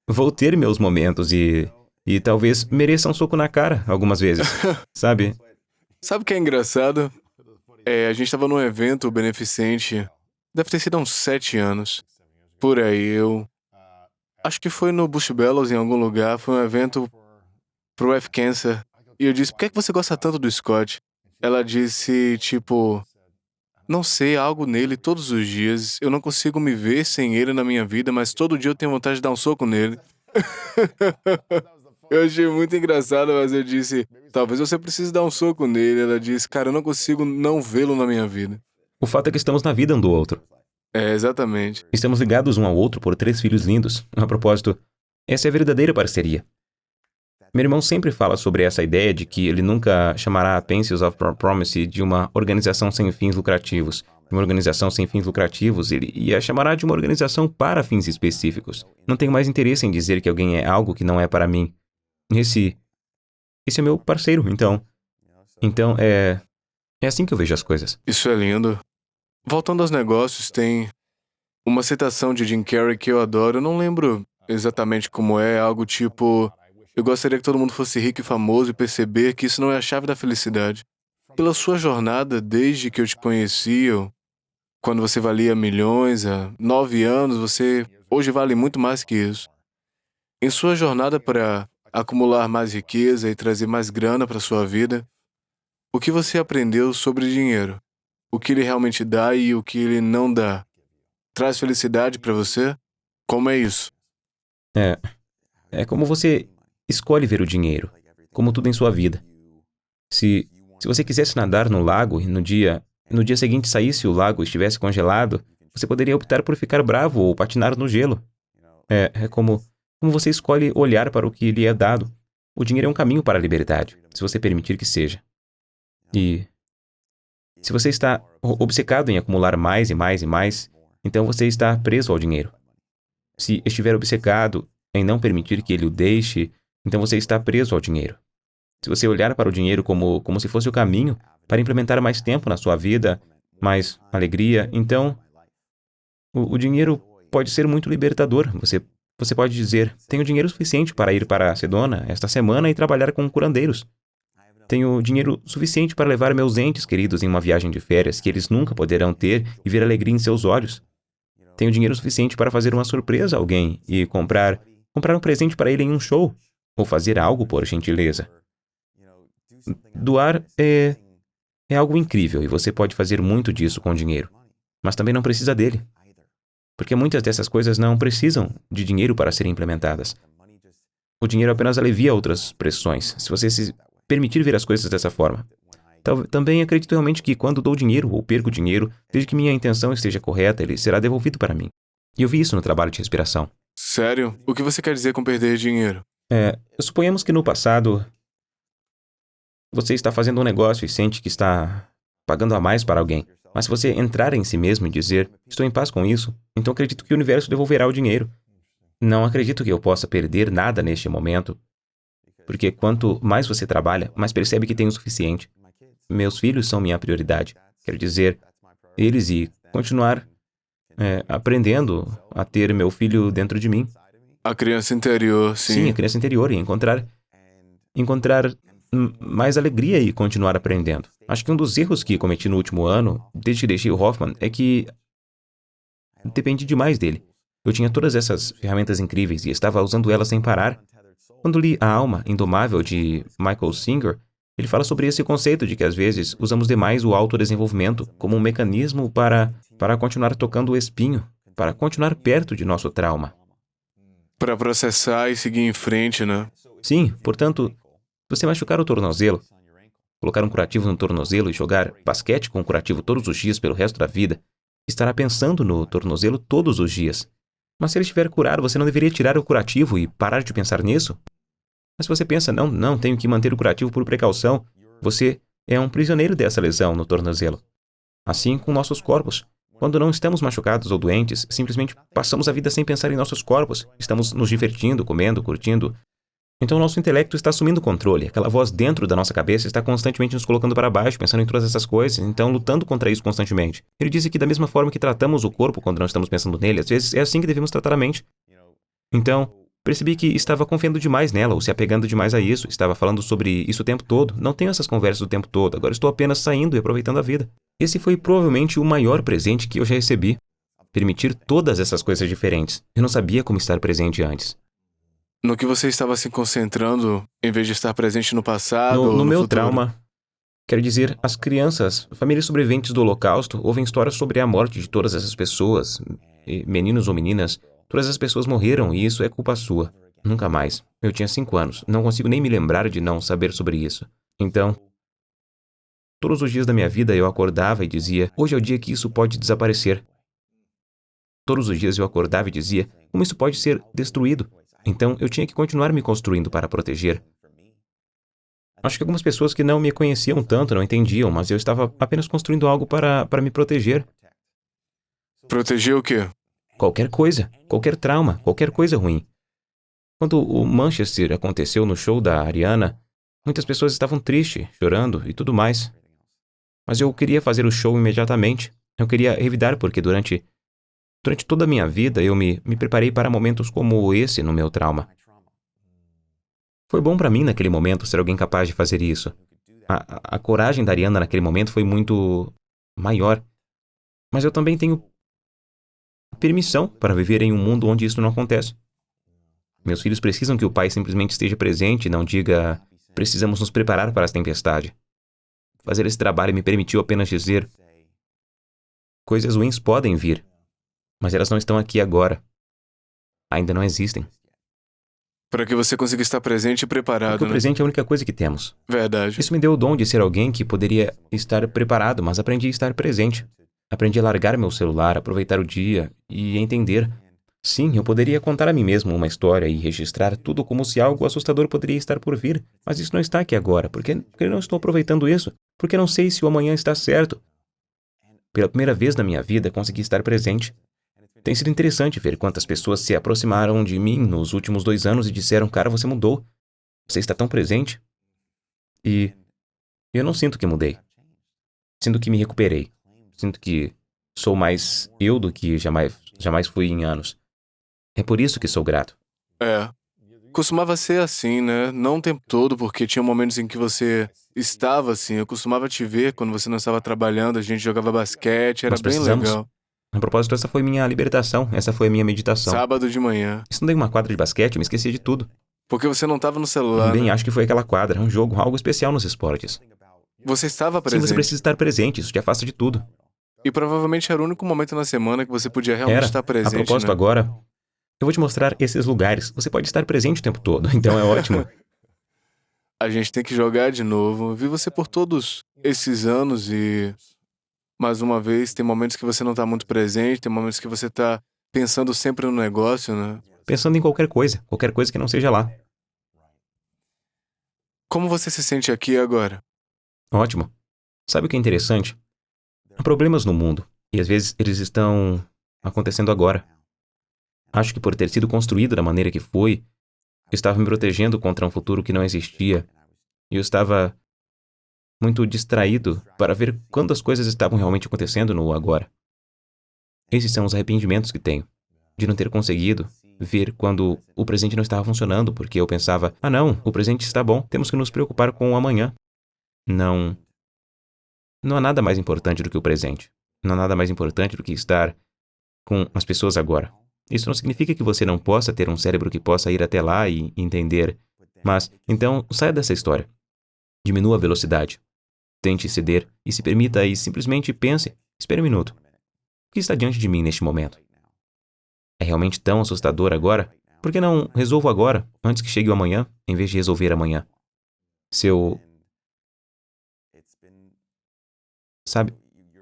Vou ter meus momentos e talvez mereça um soco na cara algumas vezes, sabe? Sabe o que é engraçado? A gente estava num evento beneficente, deve ter sido há uns 7 anos. Por aí, acho que foi no Bush Bellows, em algum lugar, foi um evento pro F-Cancer. E eu disse, por que é que você gosta tanto do Scott? Ela disse, tipo, não sei, algo nele todos os dias. Eu não consigo me ver sem ele na minha vida, mas todo dia eu tenho vontade de dar um soco nele. Eu achei muito engraçado, mas eu disse, talvez você precise dar um soco nele. Ela disse, cara, eu não consigo não vê-lo na minha vida. O fato é que estamos na vida um do outro. Exatamente. Estamos ligados um ao outro por 3 filhos lindos. A propósito, essa é a verdadeira parceria. Meu irmão sempre fala sobre essa ideia de que ele nunca chamará a Pencils of Promise de uma organização sem fins lucrativos. Uma organização sem fins lucrativos, ele a chamará de uma organização para fins específicos. Não tenho mais interesse em dizer que alguém é algo que não é para mim. Esse é meu parceiro, então. Então, é assim que eu vejo as coisas. Isso é lindo. Voltando aos negócios, tem uma citação de Jim Carrey que eu adoro. Eu não lembro exatamente como é, algo tipo... Eu gostaria que todo mundo fosse rico e famoso e perceber que isso não é a chave da felicidade. Pela sua jornada, desde que eu te conheci, quando você valia milhões, há 9 anos, você hoje vale muito mais que isso. Em sua jornada para acumular mais riqueza e trazer mais grana para sua vida, o que você aprendeu sobre dinheiro? O que ele realmente dá e o que ele não dá? Traz felicidade para você? Como é isso? É como você escolhe ver o dinheiro, como tudo em sua vida. Se você quisesse nadar no lago e no dia seguinte saísse o lago e estivesse congelado, você poderia optar por ficar bravo ou patinar no gelo. É como você escolhe olhar para o que lhe é dado. O dinheiro é um caminho para a liberdade, se você permitir que seja. E se você está obcecado em acumular mais e mais e mais, então você está preso ao dinheiro. Se estiver obcecado em não permitir que ele o deixe, então você está preso ao dinheiro. Se você olhar para o dinheiro como se fosse o caminho para implementar mais tempo na sua vida, mais alegria, então o dinheiro pode ser muito libertador. Você pode dizer, tenho dinheiro suficiente para ir para Sedona esta semana e trabalhar com curandeiros. Tenho dinheiro suficiente para levar meus entes queridos em uma viagem de férias que eles nunca poderão ter e ver alegria em seus olhos. Tenho dinheiro suficiente para fazer uma surpresa a alguém e comprar um presente para ele em um show, ou fazer algo por gentileza. Doar é algo incrível e você pode fazer muito disso com dinheiro, mas também não precisa dele. Porque muitas dessas coisas não precisam de dinheiro para serem implementadas. O dinheiro apenas alivia outras pressões, se você se permitir ver as coisas dessa forma. Também acredito realmente que quando dou dinheiro ou perco dinheiro, desde que minha intenção esteja correta, ele será devolvido para mim. E eu vi isso no trabalho de respiração. Sério? O que você quer dizer com perder dinheiro? Suponhamos que no passado você está fazendo um negócio e sente que está pagando a mais para alguém. Mas se você entrar em si mesmo e dizer, estou em paz com isso, então acredito que o universo devolverá o dinheiro. Não acredito que eu possa perder nada neste momento, porque quanto mais você trabalha, mais percebe que tem o suficiente. Meus filhos são minha prioridade. Quero dizer, eles e continuar aprendendo a ter meu filho dentro de mim. A criança interior, sim. Sim, a criança interior e encontrar mais alegria e continuar aprendendo. Acho que um dos erros que cometi no último ano, desde que deixei o Hoffman, é que dependi demais dele. Eu tinha todas essas ferramentas incríveis e estava usando elas sem parar. Quando li A Alma Indomável de Michael Singer, ele fala sobre esse conceito de que às vezes usamos demais o autodesenvolvimento como um mecanismo para continuar tocando o espinho, para continuar perto de nosso trauma. Para processar e seguir em frente, né? Sim, portanto, se você machucar o tornozelo, colocar um curativo no tornozelo e jogar basquete com o curativo todos os dias pelo resto da vida, estará pensando no tornozelo todos os dias. Mas se ele estiver curado, você não deveria tirar o curativo e parar de pensar nisso? Mas se você pensa, não, tenho que manter o curativo por precaução, você é um prisioneiro dessa lesão no tornozelo. Assim com nossos corpos. Quando não estamos machucados ou doentes, simplesmente passamos a vida sem pensar em nossos corpos. Estamos nos divertindo, comendo, curtindo. Então nosso intelecto está assumindo o controle. Aquela voz dentro da nossa cabeça está constantemente nos colocando para baixo, pensando em todas essas coisas, então lutando contra isso constantemente. Ele disse que da mesma forma que tratamos o corpo quando não estamos pensando nele, às vezes é assim que devemos tratar a mente. Então, percebi que estava confiando demais nela, ou se apegando demais a isso, estava falando sobre isso o tempo todo. Não tenho essas conversas o tempo todo, agora estou apenas saindo e aproveitando a vida. Esse foi provavelmente o maior presente que eu já recebi. Permitir todas essas coisas diferentes. Eu não sabia como estar presente antes. No que você estava se concentrando, em vez de estar presente no passado ou No no meu futuro? trauma, quero dizer, as crianças, famílias sobreviventes do Holocausto, ouvem histórias sobre a morte de todas essas pessoas, meninos ou meninas. Todas as pessoas morreram e isso é culpa sua. Nunca mais. Eu tinha 5 anos. Não consigo nem me lembrar de não saber sobre isso. Então, todos os dias da minha vida eu acordava e dizia, hoje é o dia que isso pode desaparecer. Todos os dias eu acordava e dizia, como isso pode ser destruído? Então, eu tinha que continuar me construindo para proteger. Acho que algumas pessoas que não me conheciam tanto não entendiam, mas eu estava apenas construindo algo para me proteger. Proteger o quê? Qualquer coisa, qualquer trauma, qualquer coisa ruim. Quando o Manchester aconteceu no show da Ariana, muitas pessoas estavam tristes, chorando e tudo mais. Mas eu queria fazer o show imediatamente. Eu queria revidar porque durante toda a minha vida eu me preparei para momentos como esse no meu trauma. Foi bom para mim naquele momento ser alguém capaz de fazer isso. A coragem da Ariana naquele momento foi muito maior. Mas eu também tenho permissão para viver em um mundo onde isso não acontece. Meus filhos precisam que o pai simplesmente esteja presente e não diga precisamos nos preparar para a tempestade. Fazer esse trabalho me permitiu apenas dizer coisas ruins podem vir, mas elas não estão aqui agora. Ainda não existem. Para que você consiga estar presente e preparado, Porque o né? presente é a única coisa que temos. Verdade. Isso me deu o dom de ser alguém que poderia estar preparado, mas aprendi a estar presente. Aprendi a largar meu celular, aproveitar o dia e entender. Sim, eu poderia contar a mim mesmo uma história e registrar tudo como se algo assustador poderia estar por vir, mas isso não está aqui agora. Por que eu não estou aproveitando isso? Porque não sei se o amanhã está certo. Pela primeira vez na minha vida, consegui estar presente. Tem sido interessante ver quantas pessoas se aproximaram de mim nos últimos 2 anos e disseram, cara, você mudou. Você está tão presente. E eu não sinto que mudei. Sinto que me recuperei. Sinto que sou mais eu do que jamais fui em anos. É por isso que sou grato. É. Costumava ser assim, né? Não o tempo todo, porque tinha momentos em que você estava assim. Eu costumava te ver quando você não estava trabalhando, a gente jogava basquete, era Nós bem precisamos. legal. A propósito, essa foi minha libertação. Essa foi a minha meditação. Sábado de manhã. Estudei uma quadra de basquete, me esqueci de tudo. Porque você não estava no celular, Bem, né? acho que foi aquela quadra. Um jogo, algo especial nos esportes. Você estava Sim, presente. você precisa estar presente. Isso te afasta de tudo. E provavelmente era o único momento na semana que você podia realmente Era. estar presente, A propósito, né? agora, eu vou te mostrar esses lugares. Você pode estar presente o tempo todo, então é ótimo. A gente tem que jogar de novo. Vi você por todos esses anos e, mais uma vez, tem momentos que você não está muito presente, tem momentos que você está pensando sempre no negócio, né? Pensando em qualquer coisa que não seja lá. Como você se sente aqui agora? Ótimo. Sabe o que é interessante? Há problemas no mundo, e às vezes eles estão acontecendo agora. Acho que por ter sido construído da maneira que foi, eu estava me protegendo contra um futuro que não existia, e eu estava muito distraído para ver quando as coisas estavam realmente acontecendo no agora. Esses são os arrependimentos que tenho, de não ter conseguido ver quando o presente não estava funcionando, porque eu pensava, não, o presente está bom, temos que nos preocupar com o amanhã. Não há nada mais importante do que o presente. Não há nada mais importante do que estar com as pessoas agora. Isso não significa que você não possa ter um cérebro que possa ir até lá e entender. Mas, então, saia dessa história. Diminua a velocidade. Tente ceder e se permita e simplesmente pense. Espere um minuto. O que está diante de mim neste momento? É realmente tão assustador agora? Por que não resolvo agora, antes que chegue o amanhã, em vez de resolver amanhã? Sabe,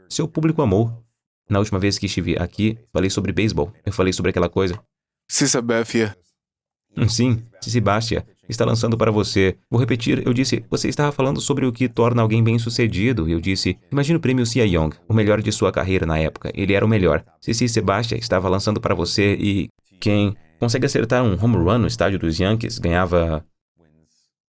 seu público amou. Na última vez que estive aqui, falei sobre beisebol. Eu falei sobre aquela coisa. Cissa Bethia. Sim, Sebastian, está lançando para você. Vou repetir, eu disse, você estava falando sobre o que torna alguém bem-sucedido. Eu disse, imagine o prêmio Cy Young, o melhor de sua carreira na época. Ele era o melhor. Cici Sebastian estava lançando para você e quem consegue acertar um home run no estádio dos Yankees ganhava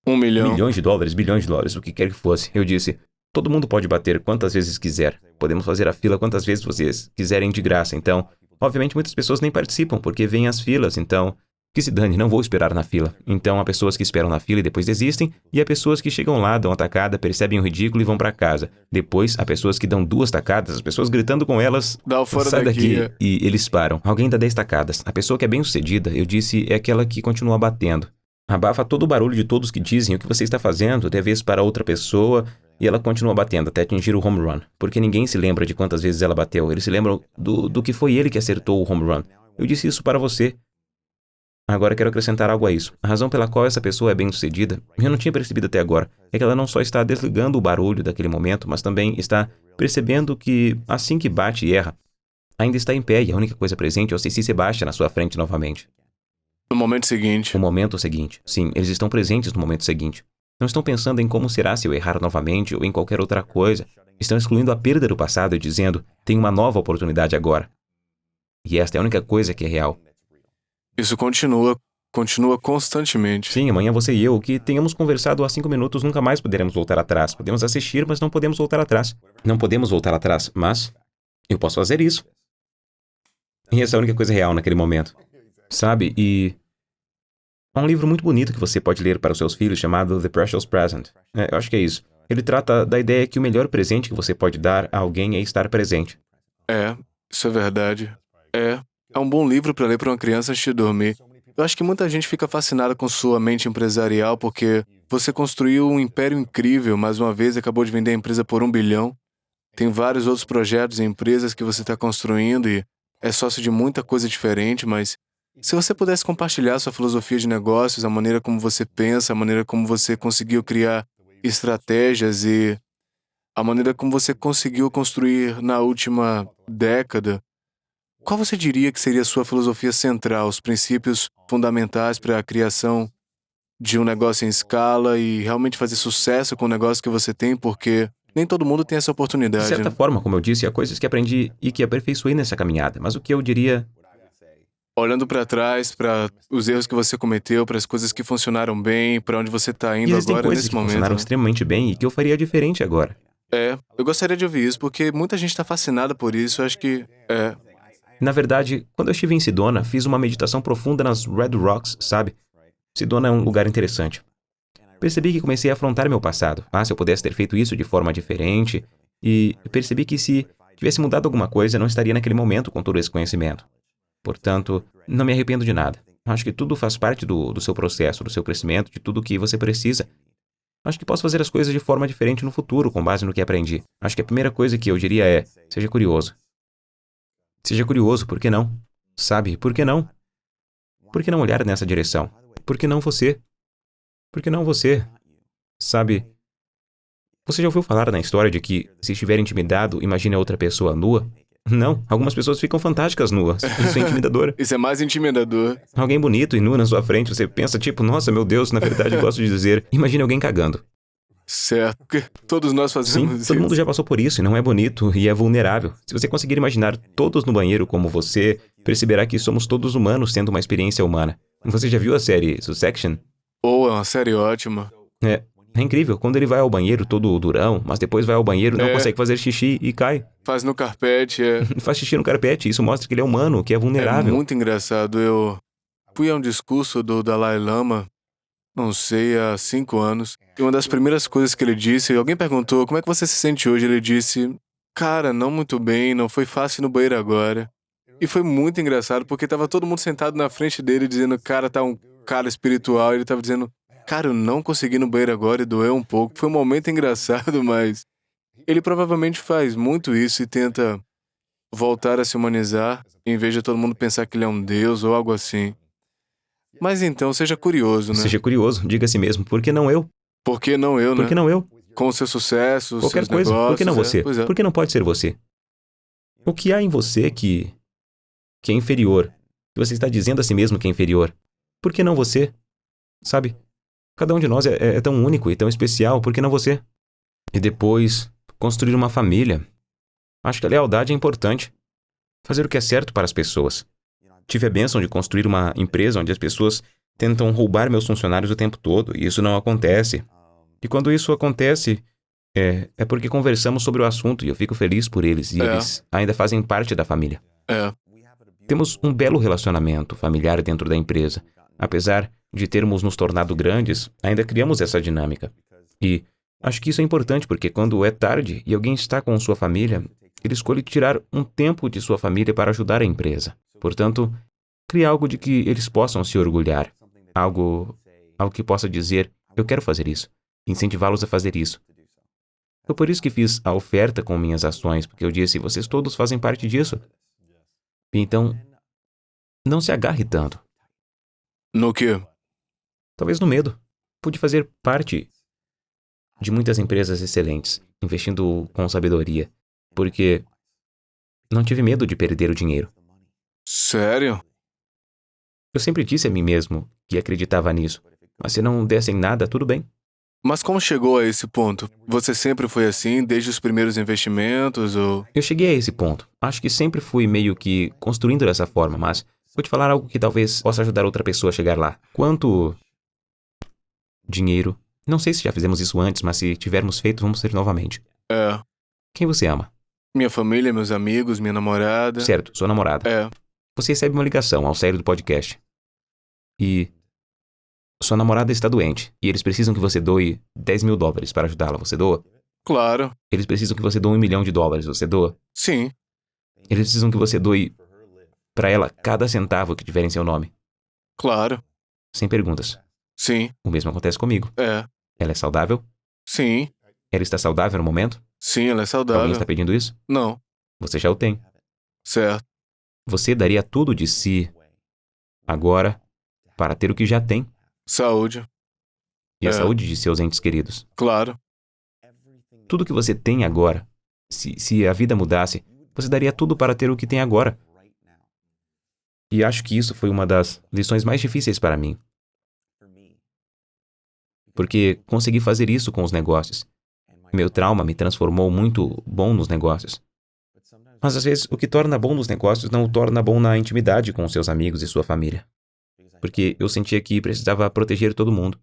$1 milhão. milhões de dólares, bilhões de dólares, o que quer que fosse. Eu disse, todo mundo pode bater quantas vezes quiser. Podemos fazer a fila quantas vezes vocês quiserem de graça. Então, obviamente muitas pessoas nem participam porque vêm as filas, então... Que se dane, não vou esperar na fila. Então, há pessoas que esperam na fila e depois desistem, e há pessoas que chegam lá, dão a tacada, percebem o ridículo e vão para casa. Depois, há pessoas que dão 2 tacadas, as pessoas gritando com elas, Dá o fora sai daqui. daqui, e eles param. Alguém dá 10 tacadas. A pessoa que é bem-sucedida, eu disse, é aquela que continua batendo. Abafa todo o barulho de todos que dizem o que você está fazendo, dê vez para outra pessoa, e ela continua batendo até atingir o home run. Porque ninguém se lembra de quantas vezes ela bateu, eles se lembram do que foi ele que acertou o home run. Eu disse isso para você. Agora quero acrescentar algo a isso. A razão pela qual essa pessoa é bem-sucedida, eu não tinha percebido até agora, é que ela não só está desligando o barulho daquele momento, mas também está percebendo que, assim que bate e erra, ainda está em pé e a única coisa presente é o Cici Sebastian na sua frente novamente. No momento seguinte. O momento seguinte. Sim, eles estão presentes no momento seguinte. Não estão pensando em como será se eu errar novamente ou em qualquer outra coisa. Estão excluindo a perda do passado e dizendo, tem uma nova oportunidade agora. E esta é a única coisa que é real. Isso continua constantemente. Sim, amanhã você e eu, o que tenhamos conversado há 5 minutos, nunca mais poderemos voltar atrás. Podemos assistir, mas não podemos voltar atrás. Não podemos voltar atrás, mas eu posso fazer isso. E essa é a única coisa real naquele momento. Sabe? E há um livro muito bonito que você pode ler para os seus filhos chamado The Precious Present. Eu acho que é isso. Ele trata da ideia que o melhor presente que você pode dar a alguém é estar presente. Isso é verdade. É um bom livro para ler para uma criança antes de dormir. Eu acho que muita gente fica fascinada com sua mente empresarial porque você construiu um império incrível, mais uma vez acabou de vender a empresa por $1 bilhão. Tem vários outros projetos e empresas que você está construindo e é sócio de muita coisa diferente, mas se você pudesse compartilhar sua filosofia de negócios, a maneira como você pensa, a maneira como você conseguiu criar estratégias e a maneira como você conseguiu construir na última década, qual você diria que seria a sua filosofia central, os princípios fundamentais para a criação de um negócio em escala e realmente fazer sucesso com o negócio que você tem, porque nem todo mundo tem essa De oportunidade. certa forma, como eu disse, há coisas que aprendi e que aperfeiçoei nessa caminhada. Mas o que eu diria... Olhando para trás, para os erros que você cometeu, para as coisas que funcionaram bem, para onde você está indo Existem agora coisas nesse que momento. funcionaram Né? extremamente bem e que eu faria diferente agora. Eu gostaria de ouvir isso, porque muita gente está fascinada por isso. Eu acho que Na verdade, quando eu estive em Sedona, fiz uma meditação profunda nas Red Rocks, sabe? Sedona é um lugar interessante. Percebi que comecei a afrontar meu passado. Se eu pudesse ter feito isso de forma diferente. E percebi que se tivesse mudado alguma coisa, não estaria naquele momento com todo esse conhecimento. Portanto, não me arrependo de nada. Acho que tudo faz parte do seu processo, do seu crescimento, de tudo o que você precisa. Acho que posso fazer as coisas de forma diferente no futuro, com base no que aprendi. Acho que a primeira coisa que eu diria é, seja curioso. Seja curioso, por que não? Sabe, por que não? Por que não olhar nessa direção? Por que não você? Por que não você? Sabe, você já ouviu falar na história de que, se estiver intimidado, imagine a outra pessoa nua? Não, algumas pessoas ficam fantásticas nuas. Isso é intimidador. isso é mais intimidador. Alguém bonito e nu na sua frente, você pensa tipo, nossa, meu Deus, na verdade eu gosto de dizer, imagine alguém cagando. Certo, porque todos nós Sim, fazemos todo isso. mundo já passou por isso e não é bonito e é vulnerável. Se você conseguir imaginar todos no banheiro como você, perceberá que somos todos humanos tendo uma experiência humana. Você já viu a série Succession? É uma série ótima. É incrível, quando ele vai ao banheiro todo durão, mas depois vai ao banheiro, não consegue fazer xixi e cai. Faz no carpete, Faz xixi no carpete, isso mostra que ele é humano, que é É vulnerável. muito engraçado. Eu fui a um discurso do Dalai Lama, não sei, há 5 anos. E uma das primeiras coisas que ele disse, alguém perguntou, como é que você se sente hoje? Ele disse, cara, não muito bem, não foi fácil ir no banheiro agora. E foi muito engraçado, porque tava todo mundo sentado na frente dele, dizendo, cara, tá um cara espiritual. E ele tava dizendo, cara, eu não consegui ir no banheiro agora e doeu um pouco. Foi um momento engraçado, mas ele provavelmente faz muito isso e tenta voltar a se humanizar, em vez de todo mundo pensar que ele é um deus ou algo assim. Mas então, seja curioso, né? Seja curioso, diga a si mesmo, por que não eu? Por que não eu, né? Por que não eu? Com o seu sucesso, os Qualquer seus coisa, negócios. por que não você? Pois é. Por que não pode ser você? O que há em você que é inferior? Que você está dizendo a si mesmo que é inferior? Por que não você? Sabe? Cada um de nós é tão único e tão especial, por que não você? E depois, construir uma família. Acho que a lealdade é importante. Fazer o que é certo para as pessoas. Tive a bênção de construir uma empresa onde as pessoas tentam roubar meus funcionários o tempo todo, e isso não acontece. E quando isso acontece, é porque conversamos sobre o assunto e eu fico feliz por eles, e eles ainda fazem parte da família. Temos um belo relacionamento familiar dentro da empresa. Apesar de termos nos tornado grandes, ainda criamos essa dinâmica. E acho que isso é importante porque quando é tarde e alguém está com sua família, ele escolhe tirar um tempo de sua família para ajudar a empresa. Portanto, crie algo de que eles possam se orgulhar. Algo que possa dizer, eu quero fazer isso. Incentivá-los a fazer isso. Foi por isso que fiz a oferta com minhas ações, porque eu disse, vocês todos fazem parte disso. E então, não se agarre tanto. No quê? Talvez no medo. Pude fazer parte de muitas empresas excelentes, investindo com sabedoria, porque não tive medo de perder o dinheiro. Sério? Eu sempre disse a mim mesmo que acreditava nisso, mas se não dessem nada, tudo bem. Mas como chegou a esse ponto? Você sempre foi assim, desde os primeiros investimentos, ou... Eu cheguei a esse ponto. Acho que sempre fui meio que construindo dessa forma, mas vou te falar algo que talvez possa ajudar outra pessoa a chegar lá. Quanto dinheiro? Não sei se já fizemos isso antes, mas se tivermos feito, vamos fazer novamente. Quem você ama? Minha família, meus amigos, minha namorada. Certo, sua namorada. Você recebe uma ligação ao sair do podcast. E sua namorada está doente. E eles precisam que você doe $10.000 para ajudá-la. Você doa? Claro. Eles precisam que você doe $1 milhão. Você doa? Sim. Eles precisam que você doe para ela cada centavo que tiver em seu nome. Claro. Sem perguntas. Sim. O mesmo acontece comigo. Ela é saudável? Sim. Ela está saudável no momento? Sim, ela é saudável. Alguém está pedindo isso? Não. Você já o tem. Certo. Você daria tudo de si agora para ter o que já tem. Saúde. E a saúde de seus entes queridos. Claro. Tudo que você tem agora, se a vida mudasse, você daria tudo para ter o que tem agora. E acho que isso foi uma das lições mais difíceis para mim. Porque consegui fazer isso com os negócios. Meu trauma me transformou muito bom nos negócios. Mas às vezes o que torna bom nos negócios não o torna bom na intimidade com seus amigos e sua família. Porque eu sentia que precisava proteger todo mundo.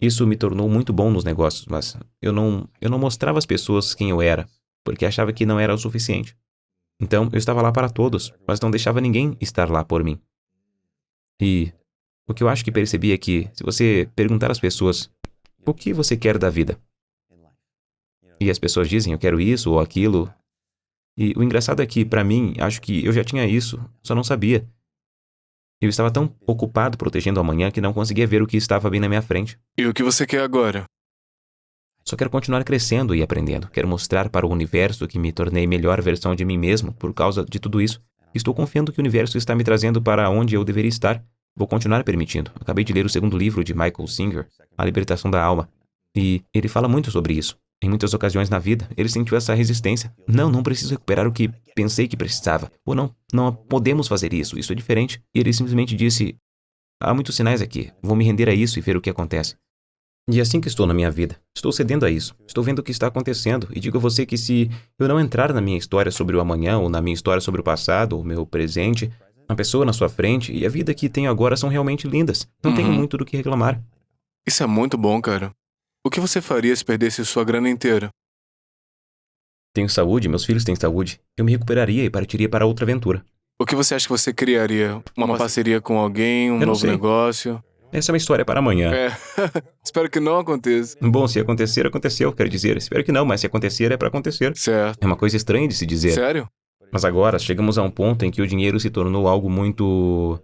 Isso me tornou muito bom nos negócios, mas eu não mostrava às pessoas quem eu era, porque achava que não era o suficiente. Então eu estava lá para todos, mas não deixava ninguém estar lá por mim. E o que eu acho que percebi é que, se você perguntar às pessoas, o que você quer da vida? E as pessoas dizem, eu quero isso ou aquilo. E o engraçado é que, para mim, acho que eu já tinha isso, só não sabia. Eu estava tão ocupado protegendo o amanhã que não conseguia ver o que estava bem na minha frente. E o que você quer agora? Só quero continuar crescendo e aprendendo. Quero mostrar para o universo que me tornei melhor versão de mim mesmo por causa de tudo isso. Estou confiando que o universo está me trazendo para onde eu deveria estar. Vou continuar permitindo. Acabei de ler o segundo livro de Michael Singer, A Libertação da Alma. E ele fala muito sobre isso. Em muitas ocasiões na vida, ele sentiu essa resistência. Não preciso recuperar o que pensei que precisava. Ou não podemos fazer isso. Isso é diferente. E ele simplesmente disse, há muitos sinais aqui. Vou me render a isso e ver o que acontece. E é assim que estou na minha vida. Estou cedendo a isso. Estou vendo o que está acontecendo. E digo a você que se eu não entrar na minha história sobre o amanhã, ou na minha história sobre o passado, ou meu presente, a pessoa na sua frente e a vida que tenho agora são realmente lindas. Não tenho muito do que reclamar. Isso é muito bom, cara. O que você faria se perdesse sua grana inteira? Tenho saúde, meus filhos têm saúde. Eu me recuperaria e partiria para outra aventura. O que você acha que você criaria? Uma parceria com alguém, um novo negócio? Essa é uma história para amanhã. Espero que não aconteça. Bom, se acontecer, aconteceu, quero dizer. Espero que não, mas se acontecer, é para acontecer. Certo. É uma coisa estranha de se dizer. Sério? Mas agora, chegamos a um ponto em que o dinheiro se tornou algo muito...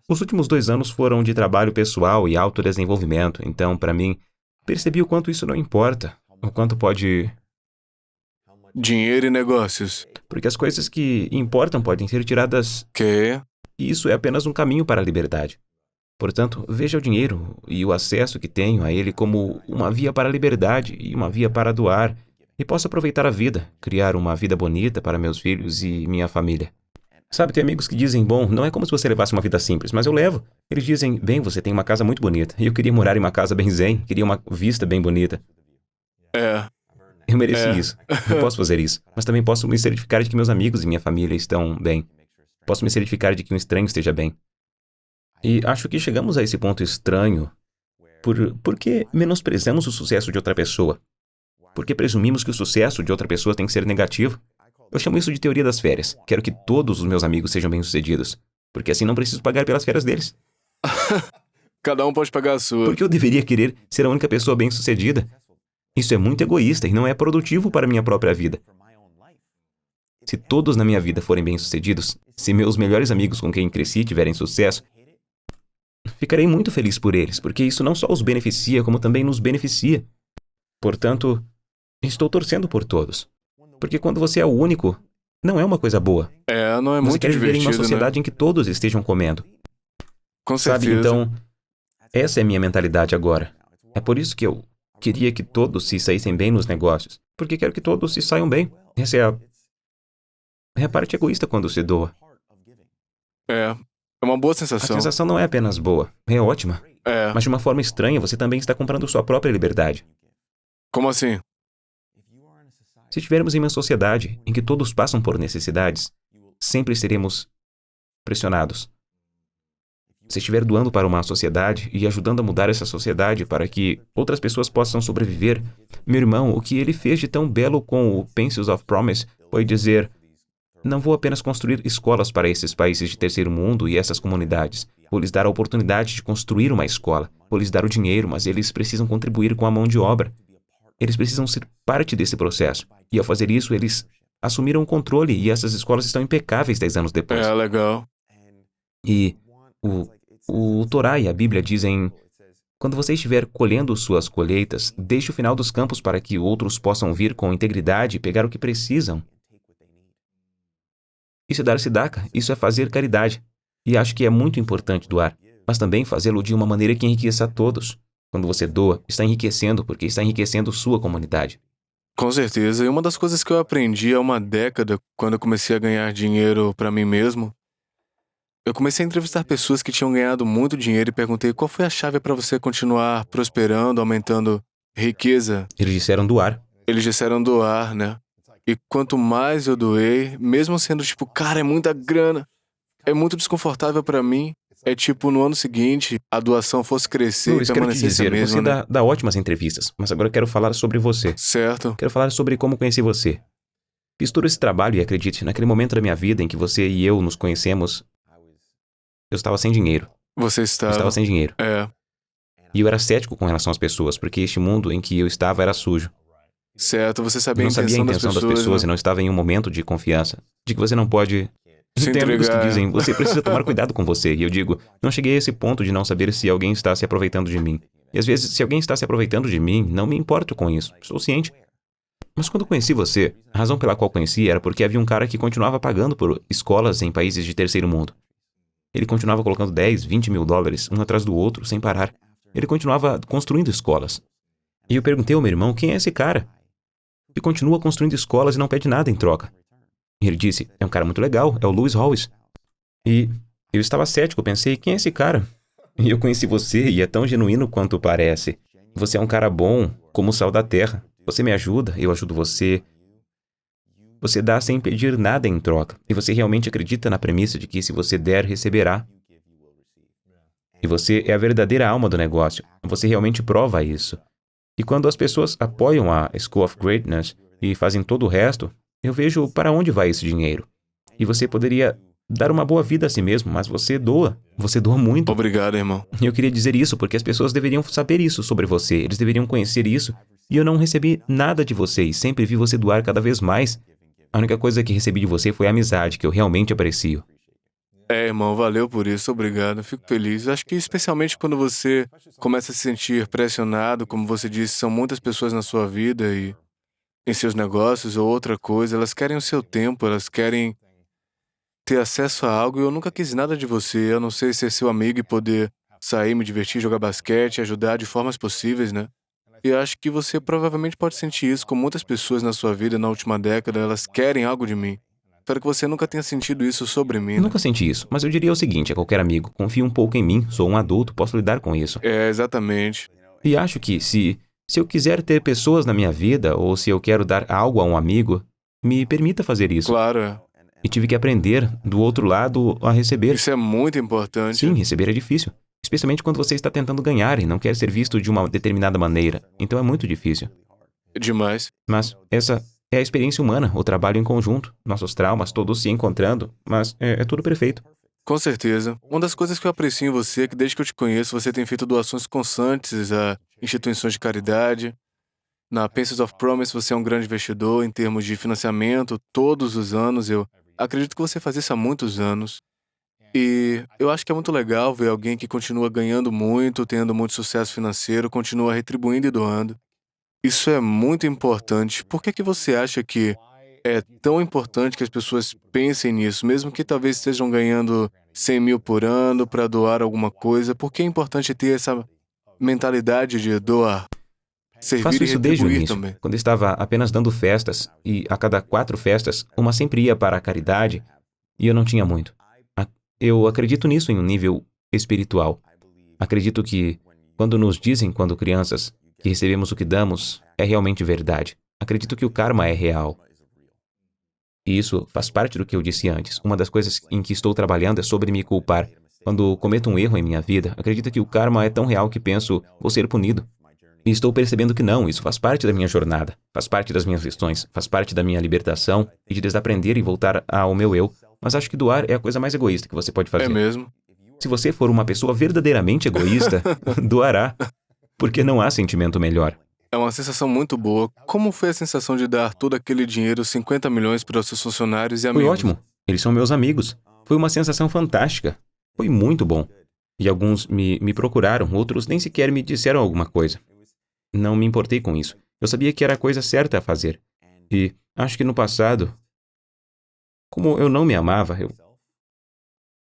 Os últimos 2 anos foram de trabalho pessoal e autodesenvolvimento. Então, para mim, percebi o quanto isso não importa. O quanto pode... Dinheiro e negócios. Porque as coisas que importam podem ser tiradas... Que? E isso é apenas um caminho para a liberdade. Portanto, veja o dinheiro e o acesso que tenho a ele como uma via para a liberdade e uma via para doar e posso aproveitar a vida, criar uma vida bonita para meus filhos e minha família. Sabe, tem amigos que dizem, bom, não é como se você levasse uma vida simples, mas eu levo. Eles dizem, bem, você tem uma casa muito bonita, e eu queria morar em uma casa bem zen, queria uma vista bem bonita. É. Eu mereci isso. Eu posso fazer isso. Mas também posso me certificar de que meus amigos e minha família estão bem. Posso me certificar de que um estranho esteja bem. E acho que chegamos a esse ponto estranho porque menosprezamos o sucesso de outra pessoa. Porque presumimos que o sucesso de outra pessoa tem que ser negativo. Eu chamo isso de teoria das férias. Quero que todos os meus amigos sejam bem-sucedidos. Porque assim não preciso pagar pelas férias deles. Cada um pode pagar a sua. Porque eu deveria querer ser a única pessoa bem-sucedida. Isso é muito egoísta e não é produtivo para a minha própria vida. Se todos na minha vida forem bem-sucedidos, se meus melhores amigos com quem cresci tiverem sucesso, ficarei muito feliz por eles, porque isso não só os beneficia, como também nos beneficia. Portanto, estou torcendo por todos. Porque quando você é o único, não é uma coisa boa. Não é Você muito quer viver em divertido, uma sociedade né? em que todos estejam comendo. Com Sabe, certeza. então, essa é a minha mentalidade agora. É por isso que eu queria que todos se saíssem bem nos negócios. Porque quero que todos se saiam bem. Essa é a parte egoísta quando se doa. É uma boa A sensação. sensação não é apenas boa, é ótima. É. Mas de uma forma estranha, você também está comprando sua própria liberdade. Como assim? Se estivermos em uma sociedade em que todos passam por necessidades, sempre seremos pressionados. Se estiver doando para uma sociedade e ajudando a mudar essa sociedade para que outras pessoas possam sobreviver, meu irmão, o que ele fez de tão belo com o Pencils of Promise foi dizer: não vou apenas construir escolas para esses países de terceiro mundo e essas comunidades. Vou lhes dar a oportunidade de construir uma escola. Vou lhes dar o dinheiro, mas eles precisam contribuir com a mão de obra. Eles precisam ser parte desse processo. E ao fazer isso, eles assumiram o controle e essas escolas estão impecáveis 10 anos depois. Legal. E o Torá e a Bíblia dizem: quando você estiver colhendo suas colheitas, deixe o final dos campos para que outros possam vir com integridade e pegar o que precisam. Isso é dar tzedakah, isso é fazer caridade. E acho que é muito importante doar, mas também fazê-lo de uma maneira que enriqueça a todos. Quando você doa, está enriquecendo porque está enriquecendo sua comunidade. Com certeza. E uma das coisas que eu aprendi há uma década, quando eu comecei a ganhar dinheiro para mim mesmo, eu comecei a entrevistar pessoas que tinham ganhado muito dinheiro e perguntei qual foi a chave para você continuar prosperando, aumentando riqueza. Eles disseram doar. Eles disseram doar, né? E quanto mais eu doei, mesmo sendo tipo, cara, é muita grana, é muito desconfortável para mim. É tipo, no ano seguinte, a doação fosse crescer Luiz, e quero te permanecesse a dizer, mesma, você né? dá ótimas entrevistas, mas agora eu quero falar sobre você. Certo. Quero falar sobre como conheci você. Fiz todo esse trabalho e acredite, naquele momento da minha vida em que você e eu nos conhecemos, eu estava sem dinheiro. Você Eu estava... estava sem dinheiro. É, E eu era cético com relação às pessoas, porque este mundo em que eu estava era sujo. certo. Você Eu sabia a não sabia a intenção intenção das pessoas e né? não estava em um momento de confiança, de que você não pode... Se Tem amigos que entregar. dizem, você precisa tomar cuidado com você. E eu digo, não cheguei a esse ponto de não saber se alguém está se aproveitando de mim. E às vezes, se alguém está se aproveitando de mim, não me importo com isso. Estou ciente. Mas quando conheci você, a razão pela qual conheci era porque havia um cara que continuava pagando por escolas em países de terceiro mundo. Ele continuava colocando 10, 20 mil dólares, um atrás do outro, sem parar. Ele continuava construindo escolas. E eu perguntei ao meu irmão, quem é esse cara? Que continua construindo escolas e não pede nada em troca. E ele disse, é um cara muito legal, é o Lewis Howes. E eu estava cético, pensei, quem é esse cara? E eu conheci você e é tão genuíno quanto parece. Você é um cara bom, como o sal da terra. Você me ajuda, eu ajudo você. Você dá sem pedir nada em troca. E você realmente acredita na premissa de que se você der, receberá. E você é a verdadeira alma do negócio. Você realmente prova isso. E quando as pessoas apoiam a School of Greatness e fazem todo o resto, eu vejo para onde vai esse dinheiro. E você poderia dar uma boa vida a si mesmo, mas você doa. Você doa muito. Obrigado, irmão. E eu queria dizer isso porque as pessoas deveriam saber isso sobre você. Eles deveriam conhecer isso. E eu não recebi nada de você e sempre vi você doar cada vez mais. A única coisa que recebi de você foi a amizade, que eu realmente aprecio. Irmão, valeu por isso, obrigado, fico feliz. Acho que especialmente quando você começa a se sentir pressionado, como você disse, são muitas pessoas na sua vida e em seus negócios ou outra coisa, elas querem o seu tempo, elas querem ter acesso a algo e eu nunca quis nada de você, eu não sei ser seu amigo e poder sair, me divertir, jogar basquete, ajudar de formas possíveis, né? E eu acho que você provavelmente pode sentir isso com muitas pessoas na sua vida na última década. Elas querem algo de mim. Espero que você nunca tenha sentido isso sobre mim, né? Nunca senti isso, mas eu diria o seguinte a qualquer amigo: confie um pouco em mim, sou um adulto, posso lidar com isso. É, exatamente. E acho que se eu quiser ter pessoas na minha vida, ou se eu quero dar algo a um amigo, me permita fazer isso. Claro, é. E tive que aprender, do outro lado, a receber. Isso é muito importante. Sim, receber é difícil. Especialmente quando você está tentando ganhar e não quer ser visto de uma determinada maneira. Então é muito difícil. Demais. Mas essa é a experiência humana, o trabalho em conjunto, nossos traumas todos se encontrando, mas é tudo perfeito. Com certeza. Uma das coisas que eu aprecio em você é que desde que eu te conheço, você tem feito doações constantes a instituições de caridade. Na Pences of Promise, você é um grande investidor em termos de financiamento todos os anos. Eu acredito que você faz isso há muitos anos. E eu acho que é muito legal ver alguém que continua ganhando muito, tendo muito sucesso financeiro, continua retribuindo e doando. Isso é muito importante. Por que você acha que é tão importante que as pessoas pensem nisso, mesmo que talvez estejam ganhando 100 mil por ano para doar alguma coisa? Por que é importante ter essa mentalidade de doar, servir Faço e isso desde o retribuir início, também? quando estava apenas dando festas, e a cada 4 festas, uma sempre ia para a caridade, e eu não tinha muito. Eu acredito nisso em um nível espiritual. Acredito que, quando nos dizem, quando crianças, que recebemos o que damos, é realmente verdade. Acredito que o karma é real. E isso faz parte do que eu disse antes. Uma das coisas em que estou trabalhando é sobre me culpar. Quando cometo um erro em minha vida, acredito que o karma é tão real que penso, vou ser punido. E estou percebendo que não, isso faz parte da minha jornada, faz parte das minhas lições, faz parte da minha libertação e de desaprender e voltar ao meu eu. Mas acho que doar é a coisa mais egoísta que você pode fazer. É mesmo? Se você for uma pessoa verdadeiramente egoísta, doará, porque não há sentimento melhor. É uma sensação muito boa. Como foi a sensação de dar todo aquele dinheiro, 50 milhões, para os seus funcionários e Foi amigos? ótimo, eles são meus amigos. Foi uma sensação fantástica. Foi muito bom. E alguns me procuraram, outros nem sequer me disseram alguma coisa. Não me importei com isso. Eu sabia que era a coisa certa a fazer. E acho que no passado, como eu não me amava,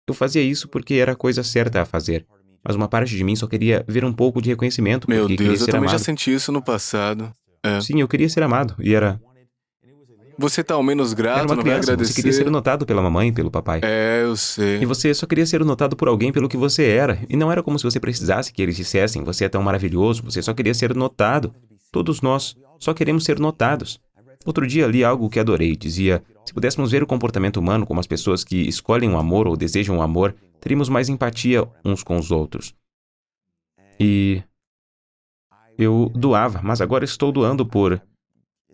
eu fazia isso porque era a coisa certa a fazer. Mas uma parte de mim só queria ver um pouco de reconhecimento Meu porque queria Deus, eu ser também já amado. senti isso no passado. É. Sim, eu queria ser amado. E era Você tá ao menos grato, uma não vai criança. Você queria agradecer. ser notado pela mamãe e pelo papai. É, eu sei. E você só queria ser notado por alguém pelo que você era. E não era como se você precisasse que eles dissessem, você é tão maravilhoso, você só queria ser notado. Todos nós só queremos ser notados. Outro dia li algo que adorei. Dizia, se pudéssemos ver o comportamento humano como as pessoas que escolhem o amor ou desejam o amor, teríamos mais empatia uns com os outros. E eu doava, mas agora estou doando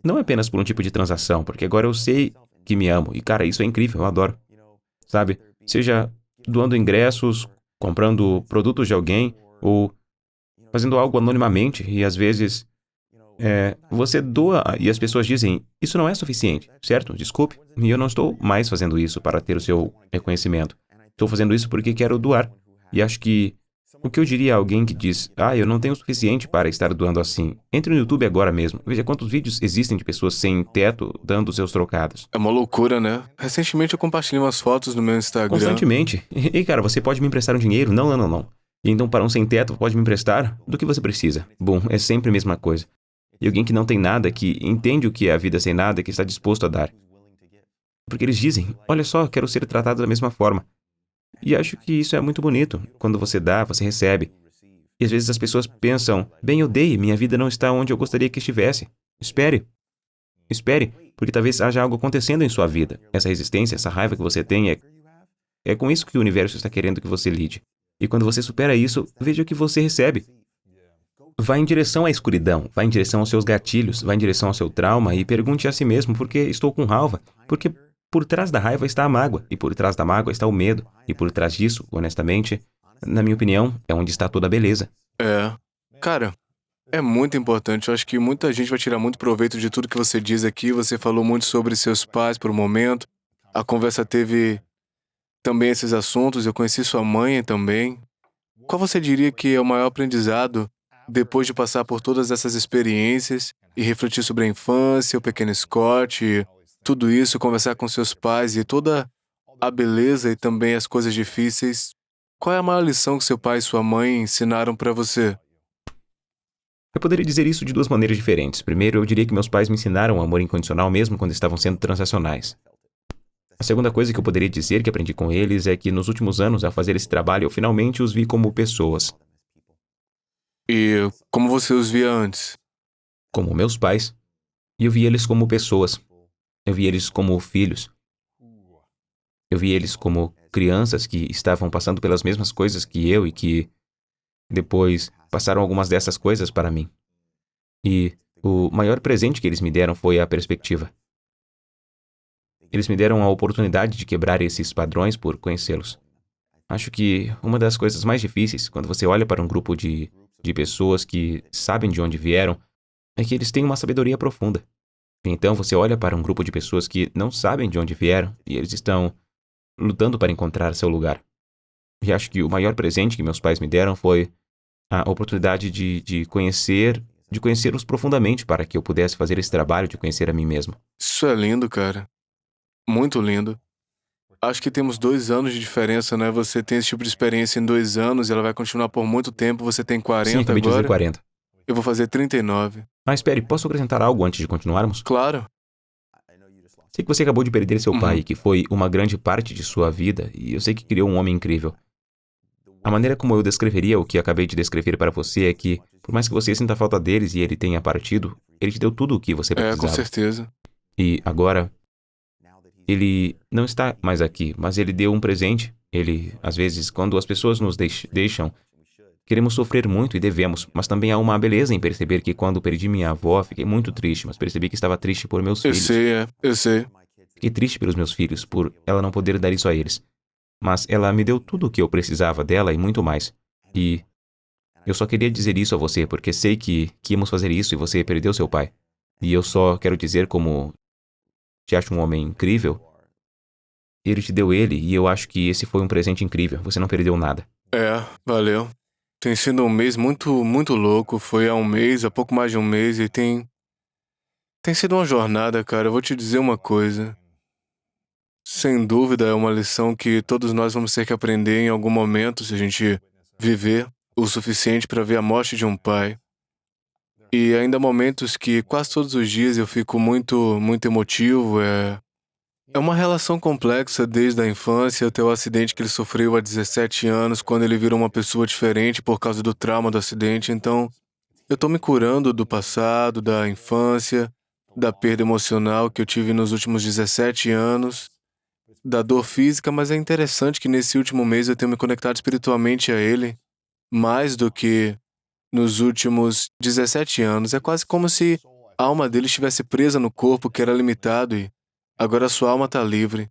não apenas por um tipo de transação, porque agora eu sei que me amo. E cara, isso é incrível, eu adoro. Sabe? Seja doando ingressos, comprando produtos de alguém, ou fazendo algo anonimamente, e às vezes você doa e as pessoas dizem, isso não é suficiente, certo? Desculpe. E eu não estou mais fazendo isso para ter o seu reconhecimento. Estou fazendo isso porque quero doar. E acho que o que eu diria a alguém que diz, eu não tenho o suficiente para estar doando assim, entre no YouTube agora mesmo. Veja quantos vídeos existem de pessoas sem teto dando seus trocados. É uma loucura, né? Recentemente eu compartilhei umas fotos no meu Instagram. Constantemente. E cara, você pode me emprestar um dinheiro? Não, não, não. E então para um sem teto pode me emprestar? Do que você precisa? Bom, é sempre a mesma coisa. E alguém que não tem nada, que entende o que é a vida sem nada, que está disposto a dar. Porque eles dizem, olha só, quero ser tratado da mesma forma. E acho que isso é muito bonito. Quando você dá, você recebe. E às vezes as pessoas pensam, bem, eu dei, minha vida não está onde eu gostaria que estivesse. Espere. Espere, porque talvez haja algo acontecendo em sua vida. Essa resistência, essa raiva que você tem, é com isso que o universo está querendo que você lide. E quando você supera isso, veja o que você recebe. Vá em direção à escuridão, vá em direção aos seus gatilhos, vá em direção ao seu trauma e pergunte a si mesmo por que estou com raiva. Porque por trás da raiva está a mágoa, e por trás da mágoa está o medo. E por trás disso, honestamente, na minha opinião, é onde está toda a beleza. É. Cara, é muito importante. Eu acho que muita gente vai tirar muito proveito de tudo que você diz aqui. Você falou muito sobre seus pais por um momento. A conversa teve também esses assuntos. Eu conheci sua mãe também. Qual você diria que é o maior aprendizado depois de passar por todas essas experiências e refletir sobre a infância, o pequeno Scott, e tudo isso, conversar com seus pais e toda a beleza e também as coisas difíceis? Qual é a maior lição que seu pai e sua mãe ensinaram para você? Eu poderia dizer isso de duas maneiras diferentes. Primeiro, eu diria que meus pais me ensinaram o amor incondicional mesmo quando estavam sendo transacionais. A segunda coisa que eu poderia dizer que aprendi com eles é que nos últimos anos, ao fazer esse trabalho, eu finalmente os vi como pessoas. E como você os via antes? Como meus pais. E eu vi eles como pessoas. Eu vi eles como filhos. Eu vi eles como crianças que estavam passando pelas mesmas coisas que eu e que depois passaram algumas dessas coisas para mim. E o maior presente que eles me deram foi a perspectiva. Eles me deram a oportunidade de quebrar esses padrões por conhecê-los. Acho que uma das coisas mais difíceis, quando você olha para um grupo de pessoas que sabem de onde vieram, é que eles têm uma sabedoria profunda. Então você olha para um grupo de pessoas que não sabem de onde vieram e eles estão lutando para encontrar seu lugar. E acho que o maior presente que meus pais me deram foi a oportunidade de conhecê-los profundamente para que eu pudesse fazer esse trabalho de conhecer a mim mesmo. Isso é lindo, cara. Muito lindo. Acho que temos 2 anos de diferença, né? Você tem esse tipo de experiência em 2 anos e ela vai continuar por muito tempo. Você tem Sim, 40 acabei de dizer agora. 40. Eu vou fazer 39. Ah, espere, posso acrescentar algo antes de continuarmos? Claro. Sei que você acabou de perder seu Uhum. pai, que foi uma grande parte de sua vida, e eu sei que criou um homem incrível. A maneira como eu descreveria o que acabei de descrever para você é que, por mais que você sinta falta deles e ele tenha partido, ele te deu tudo o que você Com precisava. certeza. E agora, ele não está mais aqui, mas ele deu um presente. Ele, às vezes, quando as pessoas nos deixam, queremos sofrer muito e devemos, mas também há uma beleza em perceber que quando perdi minha avó, fiquei muito triste, mas percebi que estava triste por meus Eu filhos. sei, eu sei. Fiquei triste pelos meus filhos, por ela não poder dar isso a eles. Mas ela me deu tudo o que eu precisava dela e muito mais. E eu só queria dizer isso a você, porque sei que íamos fazer isso e você perdeu seu pai. E eu só quero dizer como te acho um homem incrível. Ele te deu ele e eu acho que esse foi um presente incrível. Você não perdeu nada. Valeu. Tem sido um mês muito, muito louco. Foi há um mês, há pouco mais de um mês, e tem sido uma jornada, cara. Eu vou te dizer uma coisa. Sem dúvida, é uma lição que todos nós vamos ter que aprender em algum momento se a gente viver o suficiente para ver a morte de um pai. E ainda há momentos que quase todos os dias eu fico muito, muito emotivo. É uma relação complexa desde a infância até o acidente que ele sofreu há 17 anos, quando ele virou uma pessoa diferente por causa do trauma do acidente. Então, eu tô me curando do passado, da infância, da perda emocional que eu tive nos últimos 17 anos, da dor física, mas é interessante que nesse último mês eu tenho me conectado espiritualmente a ele, mais do que nos últimos 17 anos. É quase como se a alma dele estivesse presa no corpo que era limitado e agora sua alma está livre.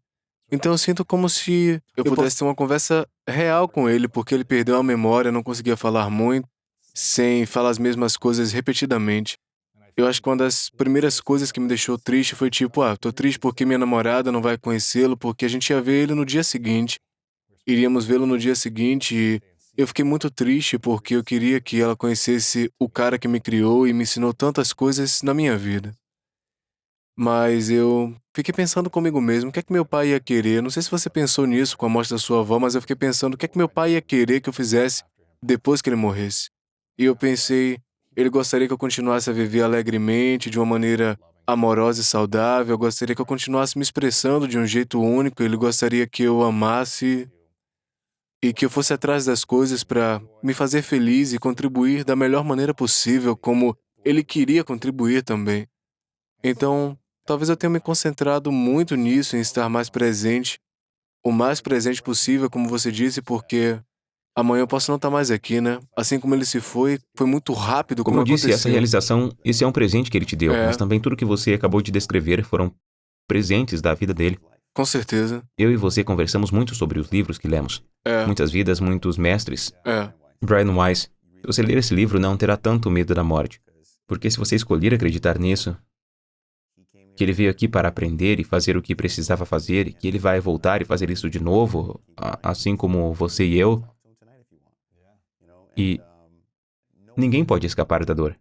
Então eu sinto como se eu pudesse ter uma conversa real com ele, porque ele perdeu a memória, não conseguia falar muito, sem falar as mesmas coisas repetidamente. Eu acho que uma das primeiras coisas que me deixou triste foi tipo, tô triste porque minha namorada não vai conhecê-lo, porque a gente ia ver ele no dia seguinte. Iríamos vê-lo no dia seguinte e eu fiquei muito triste porque eu queria que ela conhecesse o cara que me criou e me ensinou tantas coisas na minha vida. Mas eu fiquei pensando comigo mesmo, o que é que meu pai ia querer? Não sei se você pensou nisso com a morte da sua avó, mas eu fiquei pensando o que é que meu pai ia querer que eu fizesse depois que ele morresse. E eu pensei, ele gostaria que eu continuasse a viver alegremente, de uma maneira amorosa e saudável, eu gostaria que eu continuasse me expressando de um jeito único, ele gostaria que eu amasse e que eu fosse atrás das coisas para me fazer feliz e contribuir da melhor maneira possível, como ele queria contribuir também. Então, talvez eu tenha me concentrado muito nisso, em estar mais presente, o mais presente possível, como você disse, porque amanhã eu posso não estar mais aqui, né? Assim como ele se foi muito rápido Como como eu disse, essa aconteceu. realização, esse é um presente que ele te deu, mas também tudo que você acabou de descrever foram presentes da vida dele. Com certeza. Eu e você conversamos muito sobre os livros que lemos. Muitas vidas, muitos mestres. Brian Weiss, se você ler esse livro, não terá tanto medo da morte. Porque se você escolher acreditar nisso, que ele veio aqui para aprender e fazer o que precisava fazer, e que ele vai voltar e fazer isso de novo, assim como você e eu, e ninguém pode escapar da dor.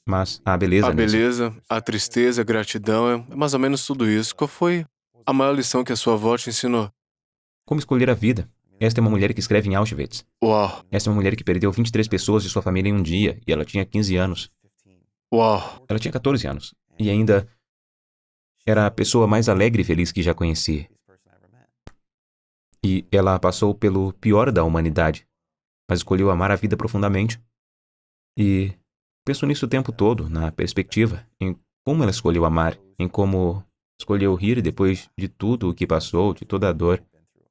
Mas há beleza A nisso. beleza, a tristeza, a gratidão, é mais ou menos tudo isso. Qual foi a maior lição que a sua avó te ensinou? Como escolher a vida? Esta é uma mulher que escreve em Auschwitz. Uau, Esta é uma mulher que perdeu 23 pessoas de sua família em um dia e ela tinha 15 anos. uau. Ela tinha 14 anos e ainda era a pessoa mais alegre e feliz que já conheci. E ela passou pelo pior da humanidade, mas escolheu amar a vida profundamente. E penso nisso o tempo todo, na perspectiva, em como ela escolheu amar, em como escolheu rir depois de tudo o que passou, de toda a dor.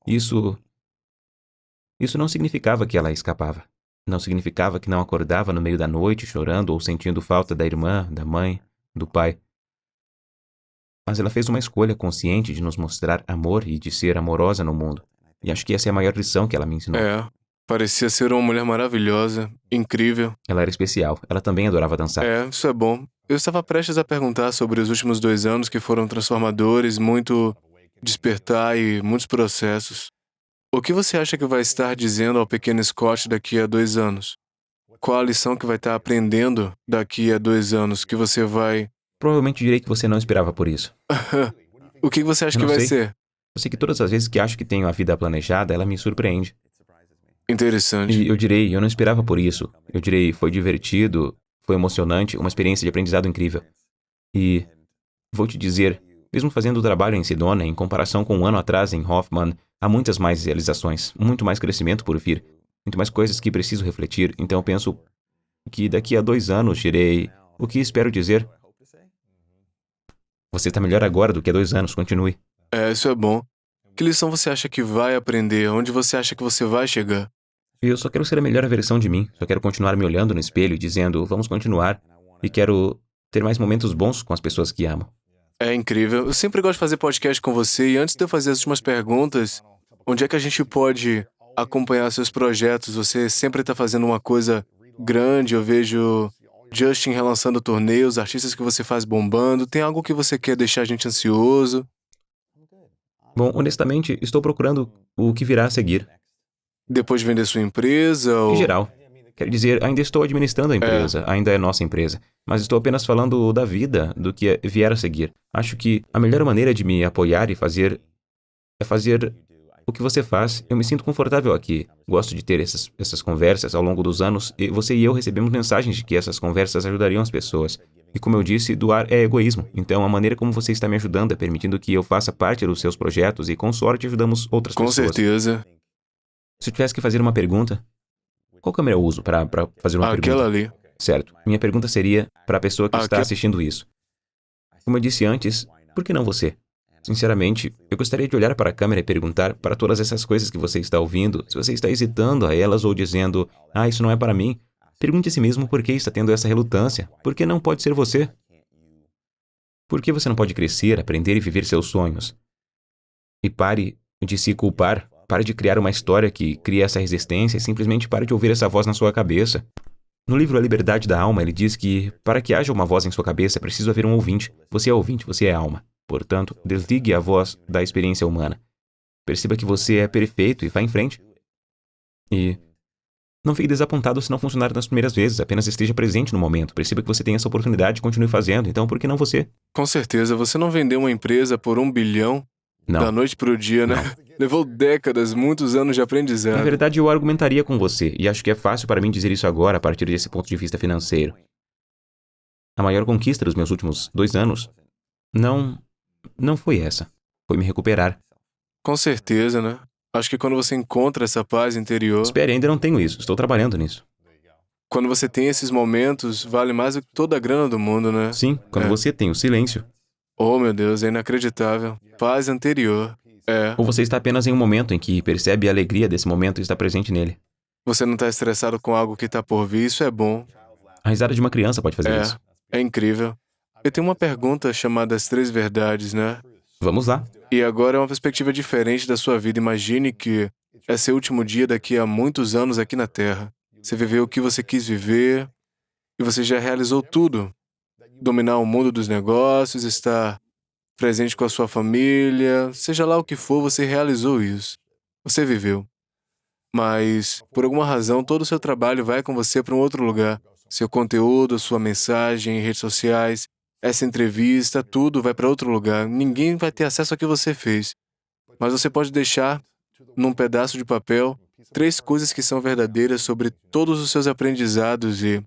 Isso não significava que ela escapava. Não significava que não acordava no meio da noite chorando ou sentindo falta da irmã, da mãe, do pai. Mas ela fez uma escolha consciente de nos mostrar amor e de ser amorosa no mundo. E acho que essa é a maior lição que ela me ensinou. Parecia ser uma mulher maravilhosa, incrível. Ela era especial. Ela também adorava dançar. Isso é bom. Eu estava prestes a perguntar sobre os últimos 2 anos que foram transformadores, muito despertar e muitos processos. O que você acha que vai estar dizendo ao pequeno Scott daqui a 2 anos? Qual a lição que vai estar aprendendo daqui a 2 anos que você vai... Provavelmente direi que você não esperava por isso. O que você acha Eu que não vai sei. ser? Eu sei que todas as vezes que acho que tenho a vida planejada, ela me surpreende. Interessante. E eu direi, eu não esperava por isso. Eu direi, foi divertido, foi emocionante, uma experiência de aprendizado incrível. E vou te dizer, mesmo fazendo o trabalho em Sedona, em comparação com um ano atrás em Hoffman, há muitas mais realizações, muito mais crescimento por vir, muito mais coisas que preciso refletir. Então eu penso que daqui a 2 anos direi o que espero dizer. Você está melhor agora do que há 2 anos, continue. Isso é bom. Que lição você acha que vai aprender? Onde você acha que você vai chegar? Eu só quero ser a melhor versão de mim, só quero continuar me olhando no espelho e dizendo, vamos continuar. E quero ter mais momentos bons com as pessoas que amo. É incrível. Eu sempre gosto de fazer podcast com você e antes de eu fazer as últimas perguntas, onde é que a gente pode acompanhar seus projetos? Você sempre está fazendo uma coisa grande, eu vejo Justin relançando torneios, artistas que você faz bombando. Tem algo que você quer deixar a gente ansioso? Bom, honestamente, estou procurando o que virá a seguir. Depois de vender sua empresa ou... Em geral. Quer dizer, ainda estou administrando a empresa, ainda é nossa empresa. Mas estou apenas falando da vida, do que vier a seguir. Acho que a melhor maneira de me apoiar e fazer é fazer o que você faz. Eu me sinto confortável aqui. Gosto de ter essas conversas ao longo dos anos e você e eu recebemos mensagens de que essas conversas ajudariam as pessoas. E como eu disse, doar é egoísmo. Então a maneira como você está me ajudando é permitindo que eu faça parte dos seus projetos e com sorte ajudamos outras Com pessoas. certeza. Se eu tivesse que fazer uma pergunta, qual câmera eu uso para fazer uma Aquela pergunta? ali. Certo. Minha pergunta seria para a pessoa que está Aquela- assistindo isso. Como eu disse antes, por que não você? Sinceramente, eu gostaria de olhar para a câmera e perguntar para todas essas coisas que você está ouvindo, se você está hesitando a elas ou dizendo, isso não é para mim. Pergunte a si mesmo por que está tendo essa relutância. Por que não pode ser você? Por que você não pode crescer, aprender e viver seus sonhos? E pare de se culpar. Pare de criar uma história que cria essa resistência e simplesmente pare de ouvir essa voz na sua cabeça. No livro A Liberdade da Alma, ele diz que, para que haja uma voz em sua cabeça, é preciso haver um ouvinte. Você é ouvinte, você é alma. Portanto, desligue a voz da experiência humana. Perceba que você é perfeito e vá em frente. E não fique desapontado se não funcionar nas primeiras vezes, apenas esteja presente no momento. Perceba que você tem essa oportunidade e continue fazendo, então por que não você? Com certeza. Você não vendeu uma empresa por 1 bilhão da Não. noite para o dia, né? Levou décadas, muitos anos de Na aprendizado. verdade, eu argumentaria com você, e acho que é fácil para mim dizer isso agora a partir desse ponto de vista financeiro. A maior conquista dos meus últimos 2 anos não foi essa. Foi me recuperar. Com certeza, né? Acho que quando você encontra essa paz interior, Espere, ainda não tenho isso. Estou trabalhando nisso. quando você tem esses momentos, vale mais do que toda a grana do mundo, né? Sim, quando você tem o silêncio. Oh, meu Deus, é inacreditável. Paz anterior. Ou você está apenas em um momento em que percebe a alegria desse momento e está presente nele. Você não está estressado com algo que está por vir, isso é bom. A risada de uma criança pode fazer isso. É incrível. Eu tenho uma pergunta chamada As Três Verdades, né? Vamos lá. E agora é uma perspectiva diferente da sua vida. Imagine que é seu último dia daqui a muitos anos aqui na Terra. Você viveu o que você quis viver e você já realizou tudo. Dominar o mundo dos negócios, estar presente com a sua família, seja lá o que for, você realizou isso. Você viveu. Mas, por alguma razão, todo o seu trabalho vai com você para um outro lugar. Seu conteúdo, sua mensagem, redes sociais, essa entrevista, tudo vai para outro lugar. Ninguém vai ter acesso ao que você fez. Mas você pode deixar num pedaço de papel, 3 coisas que são verdadeiras sobre todos os seus aprendizados e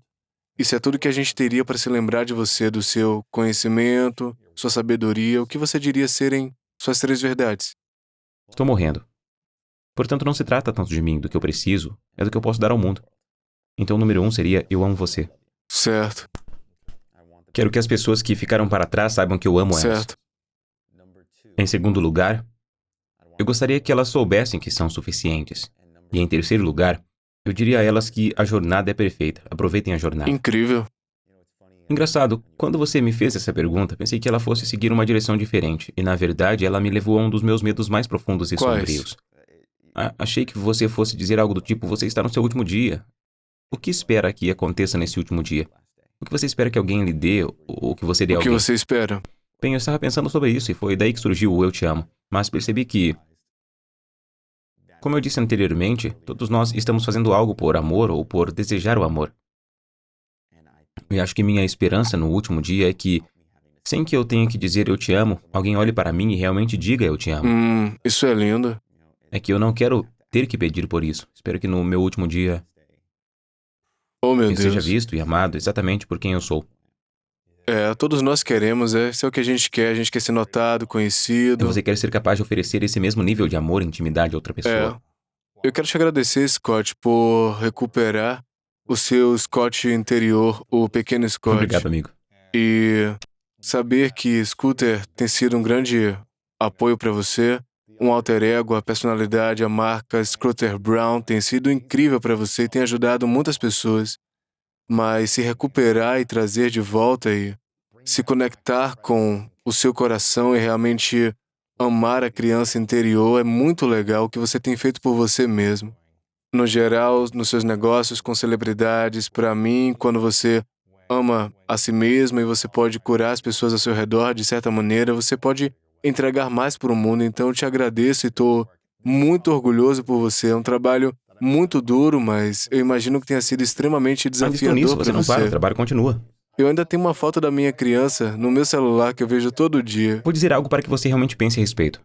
isso é tudo que a gente teria para se lembrar de você, do seu conhecimento, sua sabedoria, o que você diria serem suas 3 verdades? Estou morrendo. Portanto, não se trata tanto de mim, do que eu preciso, é do que eu posso dar ao mundo. Então, o número 1 seria: eu amo você. Certo, Quero que as pessoas que ficaram para trás saibam que eu amo elas. certo. Em segundo lugar, eu gostaria que elas soubessem que são suficientes. E em terceiro lugar, eu diria a elas que a jornada é perfeita. Aproveitem a jornada. Incrível. Engraçado, quando você me fez essa pergunta, pensei que ela fosse seguir uma direção diferente. E na verdade, ela me levou a um dos meus medos mais profundos e Quais? sombrios. Achei que você fosse dizer algo do tipo: você está no seu último dia. O que espera que aconteça nesse último dia? O que você espera que alguém lhe dê, ou que você dê a O que alguém? você espera? Bem, eu estava pensando sobre isso e foi daí que surgiu o Eu Te Amo. Mas percebi que, como eu disse anteriormente, todos nós estamos fazendo algo por amor ou por desejar o amor. E acho que minha esperança no último dia é que, sem que eu tenha que dizer eu te amo, alguém olhe para mim e realmente diga eu te amo. Isso é lindo. É que eu não quero ter que pedir por isso. Espero que no meu último dia Oh, meu eu seja Deus. visto e amado exatamente por quem eu sou. Todos nós queremos, isso é o que a gente quer ser notado, E conhecido. você quer ser capaz de oferecer esse mesmo nível de amor e intimidade a outra pessoa. Eu quero te agradecer, Scott, por recuperar o seu Scott interior, o pequeno Scott. Obrigado, amigo. E saber que Scooter tem sido um grande apoio para você, um alter ego, a personalidade, a marca Scooter Brown tem sido incrível para você e tem ajudado muitas pessoas. Mas se recuperar e trazer de volta e se conectar com o seu coração e realmente amar a criança interior é muito legal o que você tem feito por você mesmo. No geral, nos seus negócios com celebridades, para mim, quando você ama a si mesmo e você pode curar as pessoas ao seu redor de certa maneira, você pode entregar mais para o mundo. Então eu te agradeço e estou muito orgulhoso por você. É um trabalho muito duro, mas eu imagino que tenha sido extremamente Ainda estou desafiador nisso, para você não para, o você. trabalho continua. Eu ainda tenho uma foto da minha criança no meu celular que eu vejo todo dia. Vou dizer algo para que você realmente pense a respeito.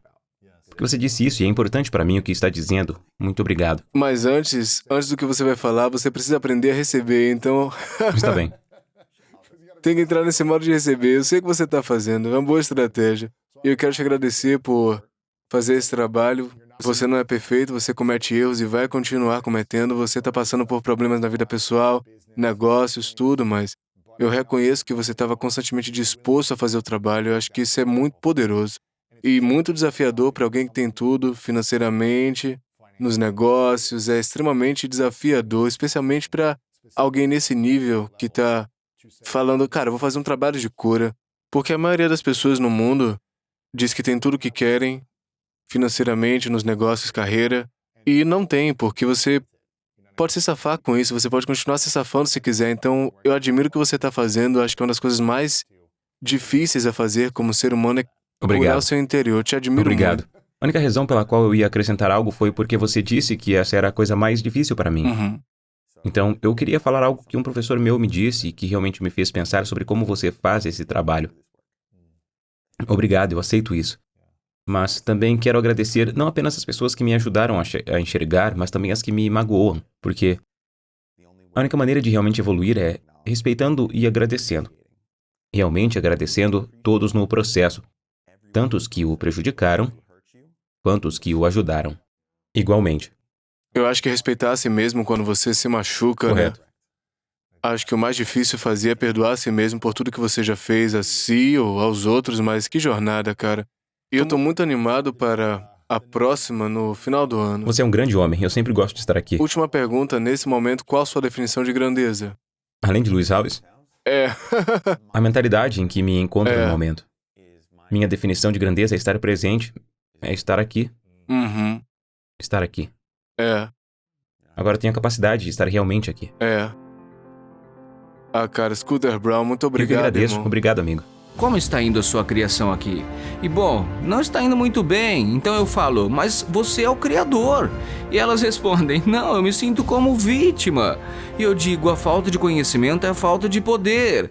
Porque você disse isso e é importante para mim o que está dizendo. Muito obrigado. Mas antes do que você vai falar, você precisa aprender a receber, então Está bem. tem que entrar nesse modo de receber. Eu sei o que você está fazendo, é uma boa estratégia. E eu quero te agradecer por fazer esse trabalho. Você não é perfeito, você comete erros e vai continuar cometendo. Você está passando por problemas na vida pessoal, negócios, tudo, mas eu reconheço que você estava constantemente disposto a fazer o trabalho. Eu acho que isso é muito poderoso e muito desafiador para alguém que tem tudo financeiramente, nos negócios. É extremamente desafiador, especialmente para alguém nesse nível que está falando, cara, eu vou fazer um trabalho de cura. Porque a maioria das pessoas no mundo diz que tem tudo o que querem, financeiramente, nos negócios, carreira, e não tem, porque você pode se safar com isso, você pode continuar se safando se quiser. Então, eu admiro o que você está fazendo, acho que uma das coisas mais difíceis a fazer como ser humano é curar Obrigado. o seu interior. Eu te admiro Obrigado. muito. A única razão pela qual eu ia acrescentar algo foi porque você disse que essa era a coisa mais difícil para mim. Uhum. Então, eu queria falar algo que um professor meu me disse e que realmente me fez pensar sobre como você faz esse trabalho. Obrigado, eu aceito isso. Mas também quero agradecer não apenas as pessoas que me ajudaram a enxergar, mas também as que me magoam, porque a única maneira de realmente evoluir é respeitando e agradecendo. Realmente agradecendo todos no processo, tanto os que o prejudicaram, quanto os que o ajudaram. Igualmente. Eu acho que respeitar a si mesmo quando você se machuca, Correto. né? Acho que o mais difícil fazer é perdoar a si mesmo por tudo que você já fez a si ou aos outros, mas que jornada, cara. E eu tô muito animado para a próxima no final do ano. Você é um grande homem, eu sempre gosto de estar aqui. Última pergunta, nesse momento, qual a sua definição de grandeza? Além de Lewis Howes, É. a mentalidade em que me encontro no momento. Minha definição de grandeza é estar presente, é estar aqui, Uhum. estar aqui. É. Agora tenho a capacidade de estar realmente aqui. É. Ah, cara, Scooter Brown, muito Eu que obrigado, agradeço. irmão. Obrigado, amigo. Como está indo a sua criação aqui? E bom, não está indo muito bem, então eu falo, mas você é o criador. E elas respondem, não, eu me sinto como vítima. E eu digo, a falta de conhecimento é a falta de poder.